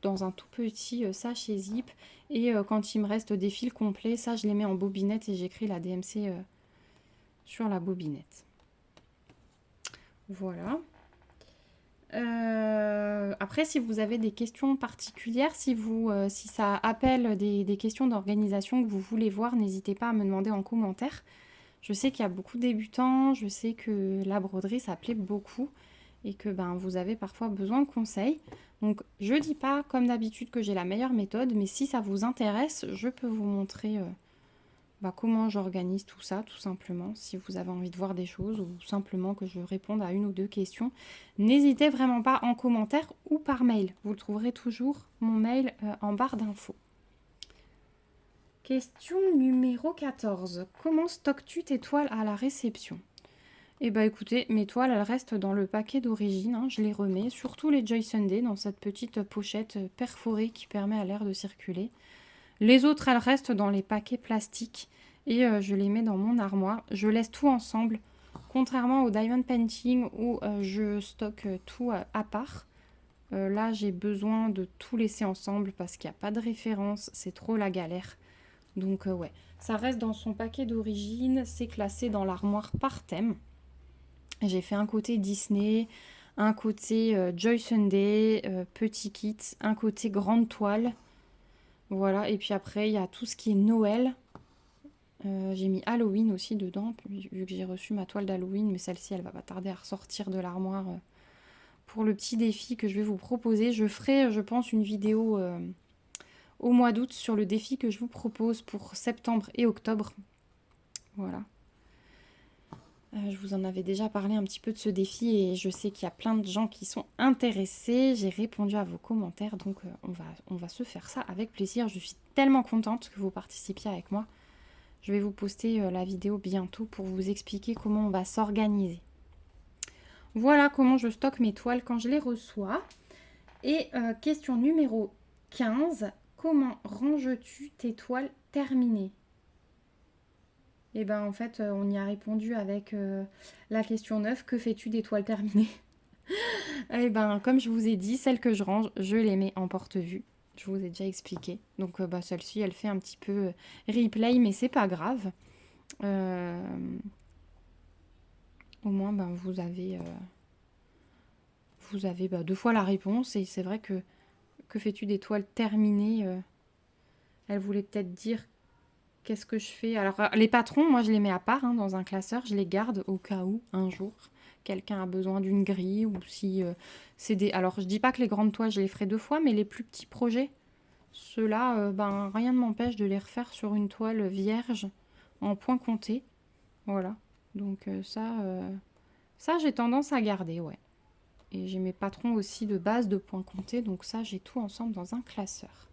dans un tout petit sachet zip. Et quand il me reste des fils complets, ça, je les mets en bobinette et j'écris la DMC sur la bobinette. Voilà. Après, si vous avez des questions particulières, si ça appelle des questions d'organisation que vous voulez voir, n'hésitez pas à me demander en commentaire. Je sais qu'il y a beaucoup de débutants, je sais que la broderie, ça plaît beaucoup et que vous avez parfois besoin de conseils. Donc, je dis pas, comme d'habitude, que j'ai la meilleure méthode, mais si ça vous intéresse, je peux vous montrer comment j'organise tout ça, tout simplement. Si vous avez envie de voir des choses ou simplement que je réponde à une ou deux questions, n'hésitez vraiment pas en commentaire ou par mail. Vous le trouverez toujours, mon mail, en barre d'infos. Question numéro 14. Comment stockes-tu tes toiles à la réception? Eh bien écoutez, mes toiles, elles restent dans le paquet d'origine, hein, je les remets, surtout les Joy Sunday, dans cette petite pochette perforée qui permet à l'air de circuler. Les autres, elles restent dans les paquets plastiques et je les mets dans mon armoire. Je laisse tout ensemble, contrairement au diamond painting où je stocke tout à part. Là, j'ai besoin de tout laisser ensemble parce qu'il n'y a pas de référence, c'est trop la galère. Donc ouais, ça reste dans son paquet d'origine, c'est classé dans l'armoire par thème. J'ai fait un côté Disney, un côté Joy Sunday, petit kit, un côté grande toile. Voilà, et puis après, il y a tout ce qui est Noël. J'ai mis Halloween aussi dedans, vu que j'ai reçu ma toile d'Halloween, mais celle-ci, elle va pas tarder à ressortir de l'armoire pour le petit défi que je vais vous proposer. Je ferai, je pense, une vidéo au mois d'août sur le défi que je vous propose pour septembre et octobre. Voilà. Je vous en avais déjà parlé un petit peu de ce défi et je sais qu'il y a plein de gens qui sont intéressés. J'ai répondu à vos commentaires, donc on va se faire ça avec plaisir. Je suis tellement contente que vous participiez avec moi. Je vais vous poster la vidéo bientôt pour vous expliquer comment on va s'organiser. Voilà comment je stocke mes toiles quand je les reçois. Et question numéro 15. Comment ranges-tu tes toiles terminées? Et bien en fait, on y a répondu avec la question 9. Que fais-tu des toiles terminées? Et bien comme je vous ai dit, celles que je range, je les mets en porte-vue. Je vous ai déjà expliqué. Donc celle-ci, elle fait un petit peu replay, mais c'est pas grave. Au moins, vous avez 2 fois la réponse. Et c'est vrai que fais-tu des toiles terminées? Elle voulait peut-être dire qu'est-ce que je fais. Alors, les patrons, moi, je les mets à part dans un classeur. Je les garde au cas où, un jour, quelqu'un a besoin d'une grille ou si c'est des... Alors, je dis pas que les grandes toiles, je les ferai 2 fois, mais les plus petits projets, ceux-là, rien ne m'empêche de les refaire sur une toile vierge en point compté. Voilà. Donc, ça, j'ai tendance à garder, ouais. Et j'ai mes patrons aussi de base de points comptés, donc ça, j'ai tout ensemble dans un classeur.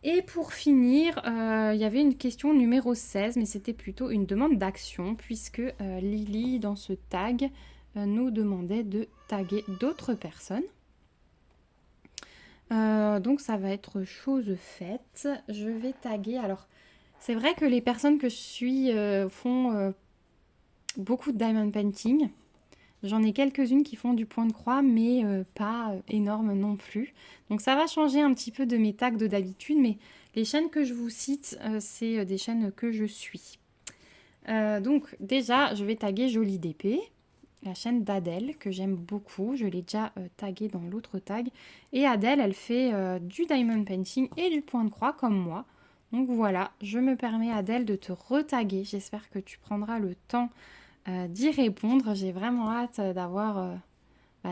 Et pour finir, il y avait une question numéro 16, mais c'était plutôt une demande d'action, puisque Lily, dans ce tag, nous demandait de taguer d'autres personnes. Donc ça va être chose faite. Je vais taguer. Alors, c'est vrai que les personnes que je suis font beaucoup de diamond painting. J'en ai quelques-unes qui font du point de croix, mais pas énorme non plus. Donc ça va changer un petit peu de mes tags de d'habitude, mais les chaînes que je vous cite, c'est des chaînes que je suis. Donc déjà, je vais taguer Jolie DP, la chaîne d'Adèle, que j'aime beaucoup. Je l'ai déjà taguée dans l'autre tag. Et Adèle, elle fait du diamond painting et du point de croix comme moi. Donc voilà, je me permets Adèle de te retaguer. J'espère que tu prendras le temps d'y répondre. J'ai vraiment hâte d'avoir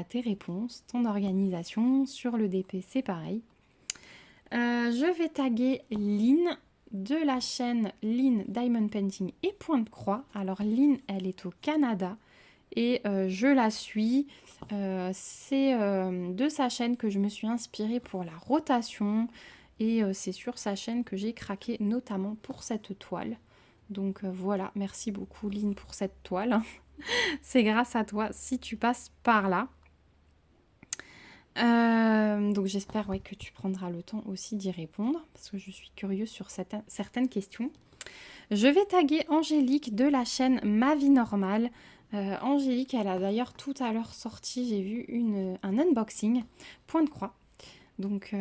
tes réponses, ton organisation. Sur le DP, c'est pareil. Je vais taguer Lynn de la chaîne Lynn Diamond Painting et Point de Croix. Alors Lynn, elle est au Canada et je la suis. C'est de sa chaîne que je me suis inspirée pour la rotation et c'est sur sa chaîne que j'ai craqué notamment pour cette toile. Donc voilà, merci beaucoup Lynn pour cette toile. C'est grâce à toi si tu passes par là. Donc j'espère que tu prendras le temps aussi d'y répondre parce que je suis curieuse sur certaines questions. Je vais taguer Angélique de la chaîne Ma Vie Normale. Angélique, elle a d'ailleurs tout à l'heure sorti, j'ai vu un unboxing, point de croix. Donc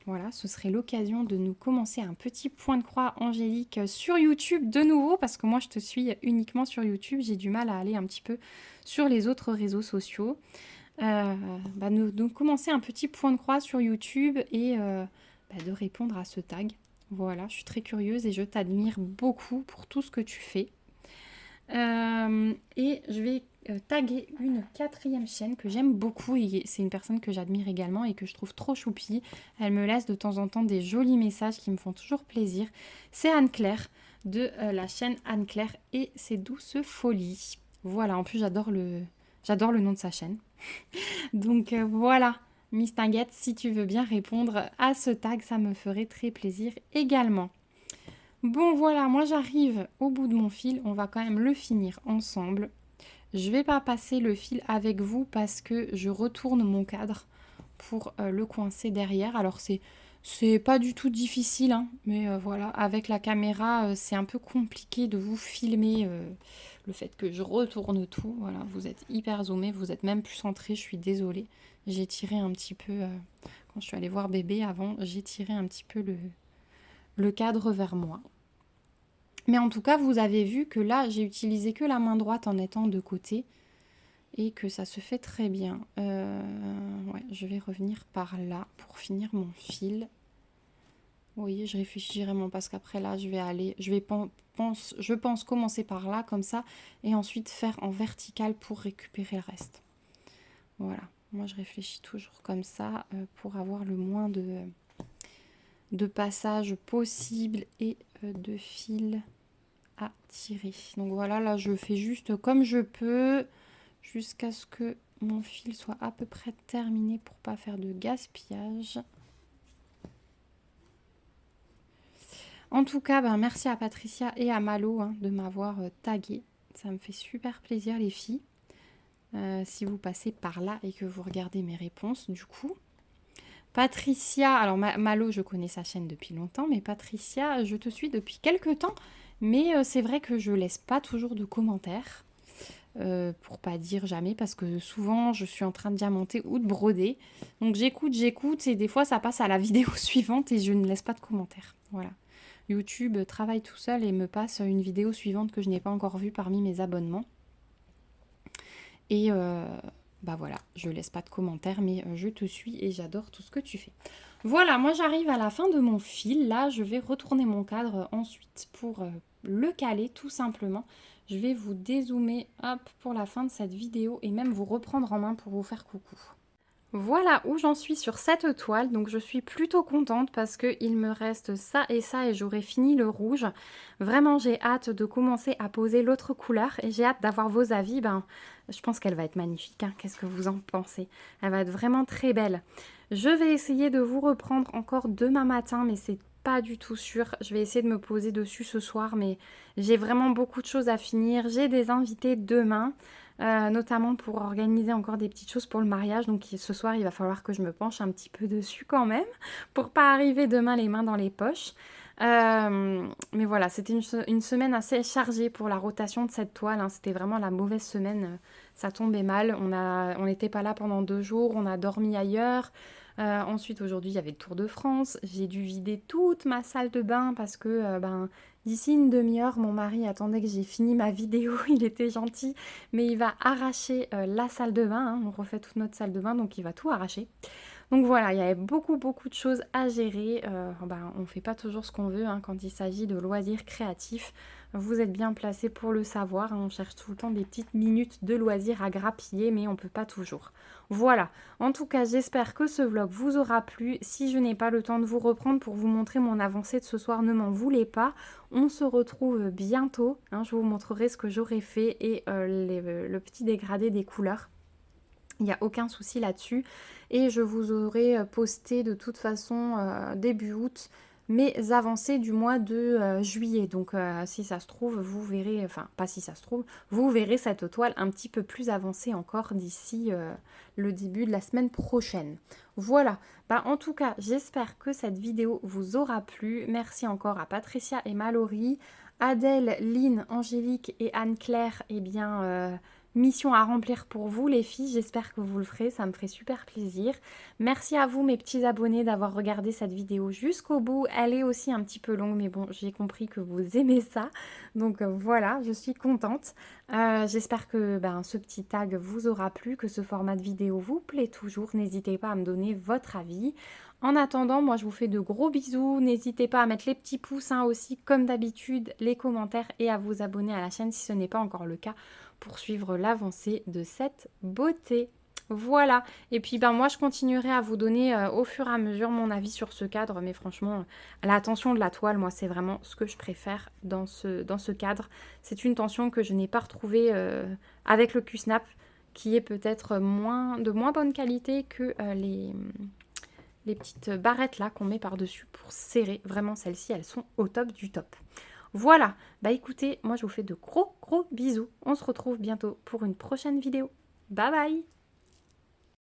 voilà, ce serait l'occasion de nous commencer un petit point de croix Angélique sur YouTube de nouveau parce que moi je te suis uniquement sur YouTube, j'ai du mal à aller un petit peu sur les autres réseaux sociaux. Nous commencer un petit point de croix sur YouTube et de répondre à ce tag. Voilà, je suis très curieuse et je t'admire beaucoup pour tout ce que tu fais. Et je vais taguer une 4e chaîne que j'aime beaucoup et c'est une personne que j'admire également et que je trouve trop choupie. Elle me laisse de temps en temps des jolis messages qui me font toujours plaisir. C'est Anne-Claire de la chaîne Anne-Claire et ses douces folies. Voilà, en plus j'adore le nom de sa chaîne. Donc voilà, Miss Tinguette, si tu veux bien répondre à ce tag, ça me ferait très plaisir également. Bon voilà, moi j'arrive au bout de mon fil, on va quand même le finir ensemble. Je vais pas passer le fil avec vous parce que je retourne mon cadre pour le coincer derrière. Alors c'est pas du tout difficile, hein, mais voilà, avec la caméra, c'est un peu compliqué de vous filmer le fait que je retourne tout. Voilà, vous êtes hyper zoomé, vous êtes même plus centré, je suis désolée. J'ai tiré un petit peu, quand je suis allée voir bébé avant, j'ai tiré un petit peu le cadre vers moi. Mais en tout cas, vous avez vu que là, j'ai utilisé que la main droite en étant de côté et que ça se fait très bien. Je vais revenir par là pour finir mon fil. Oui, je réfléchis vraiment parce qu'après là, je pense commencer par là comme ça et ensuite faire en vertical pour récupérer le reste. Voilà, moi je réfléchis toujours comme ça pour avoir le moins de passages possible et de fils à tirer. Donc voilà, là je fais juste comme je peux jusqu'à ce que mon fil soit à peu près terminé pour pas faire de gaspillage. En tout cas, merci à Patricia et à Malo de m'avoir tagué. Ça me fait super plaisir les filles. Si vous passez par là et que vous regardez mes réponses du coup. Patricia, alors Malo, je connais sa chaîne depuis longtemps, mais Patricia, je te suis depuis quelques temps. Mais c'est vrai que je laisse pas toujours de commentaires, pour pas dire jamais, parce que souvent je suis en train de diamanter ou de broder. Donc j'écoute, et des fois ça passe à la vidéo suivante et je ne laisse pas de commentaires. Voilà. YouTube travaille tout seul et me passe une vidéo suivante que je n'ai pas encore vue parmi mes abonnements. Et voilà, je laisse pas de commentaires, mais je te suis et j'adore tout ce que tu fais. Voilà, moi j'arrive à la fin de mon fil. Là, je vais retourner mon cadre ensuite pour le caler tout simplement. Je vais vous dézoomer pour la fin de cette vidéo et même vous reprendre en main pour vous faire coucou. Voilà où j'en suis sur cette toile, donc je suis plutôt contente parce qu'il me reste ça et j'aurai fini le rouge. Vraiment j'ai hâte de commencer à poser l'autre couleur et j'ai hâte d'avoir vos avis. Je pense qu'elle va être magnifique, hein. Qu'est-ce que vous en pensez? Elle va être vraiment très belle. Je vais essayer de vous reprendre encore demain matin, mais c'est pas du tout sûr. Je vais essayer de me poser dessus ce soir, mais j'ai vraiment beaucoup de choses à finir. J'ai des invités demain. Notamment pour organiser encore des petites choses pour le mariage. Donc ce soir, il va falloir que je me penche un petit peu dessus quand même pour pas arriver demain les mains dans les poches. Mais voilà, c'était une semaine assez chargée pour la rotation de cette toile, hein. C'était vraiment la mauvaise semaine. Ça tombait mal. On n'était pas là pendant 2 jours. On a dormi ailleurs. Ensuite, aujourd'hui, il y avait le Tour de France. J'ai dû vider toute ma salle de bain parce que d'ici une demi-heure, mon mari attendait que j'ai fini ma vidéo. Il était gentil, mais il va arracher la salle de bain, hein. On refait toute notre salle de bain, donc il va tout arracher. Donc voilà, il y avait beaucoup, beaucoup de choses à gérer. On ne fait pas toujours ce qu'on veut, hein, quand il s'agit de loisirs créatifs. Vous êtes bien placé pour le savoir, hein. On cherche tout le temps des petites minutes de loisirs à grappiller, mais on ne peut pas toujours. Voilà, en tout cas, j'espère que ce vlog vous aura plu. Si je n'ai pas le temps de vous reprendre pour vous montrer mon avancée de ce soir, ne m'en voulez pas. On se retrouve bientôt, hein. Je vous montrerai ce que j'aurai fait et le petit dégradé des couleurs. Il n'y a aucun souci là-dessus. Et je vous aurai posté de toute façon début août mes avancées du mois de juillet. Donc si ça se trouve, vous verrez, enfin pas si ça se trouve, vous verrez cette toile un petit peu plus avancée encore d'ici le début de la semaine prochaine. Voilà, en tout cas, j'espère que cette vidéo vous aura plu. Merci encore à Patricia et Mallory, Adèle, Lynn, Angélique et Anne-Claire, mission à remplir pour vous les filles, j'espère que vous le ferez, ça me ferait super plaisir. Merci à vous mes petits abonnés d'avoir regardé cette vidéo jusqu'au bout. Elle est aussi un petit peu longue, mais bon, j'ai compris que vous aimez ça. Donc voilà, je suis contente. J'espère que ce petit tag vous aura plu, que ce format de vidéo vous plaît toujours. N'hésitez pas à me donner votre avis. En attendant, moi je vous fais de gros bisous. N'hésitez pas à mettre les petits pouces, hein, aussi, comme d'habitude, les commentaires et à vous abonner à la chaîne si ce n'est pas encore le cas pour suivre l'avancée de cette beauté. Voilà, et puis moi je continuerai à vous donner au fur et à mesure mon avis sur ce cadre, mais franchement la tension de la toile, moi c'est vraiment ce que je préfère dans ce cadre. C'est une tension que je n'ai pas retrouvée avec le Q-Snap, qui est peut-être de moins bonne qualité que les petites barrettes là qu'on met par dessus pour serrer. Vraiment celles-ci, elles sont au top du top. Voilà, écoutez, moi je vous fais de gros bisous. On se retrouve bientôt pour une prochaine vidéo. Bye bye!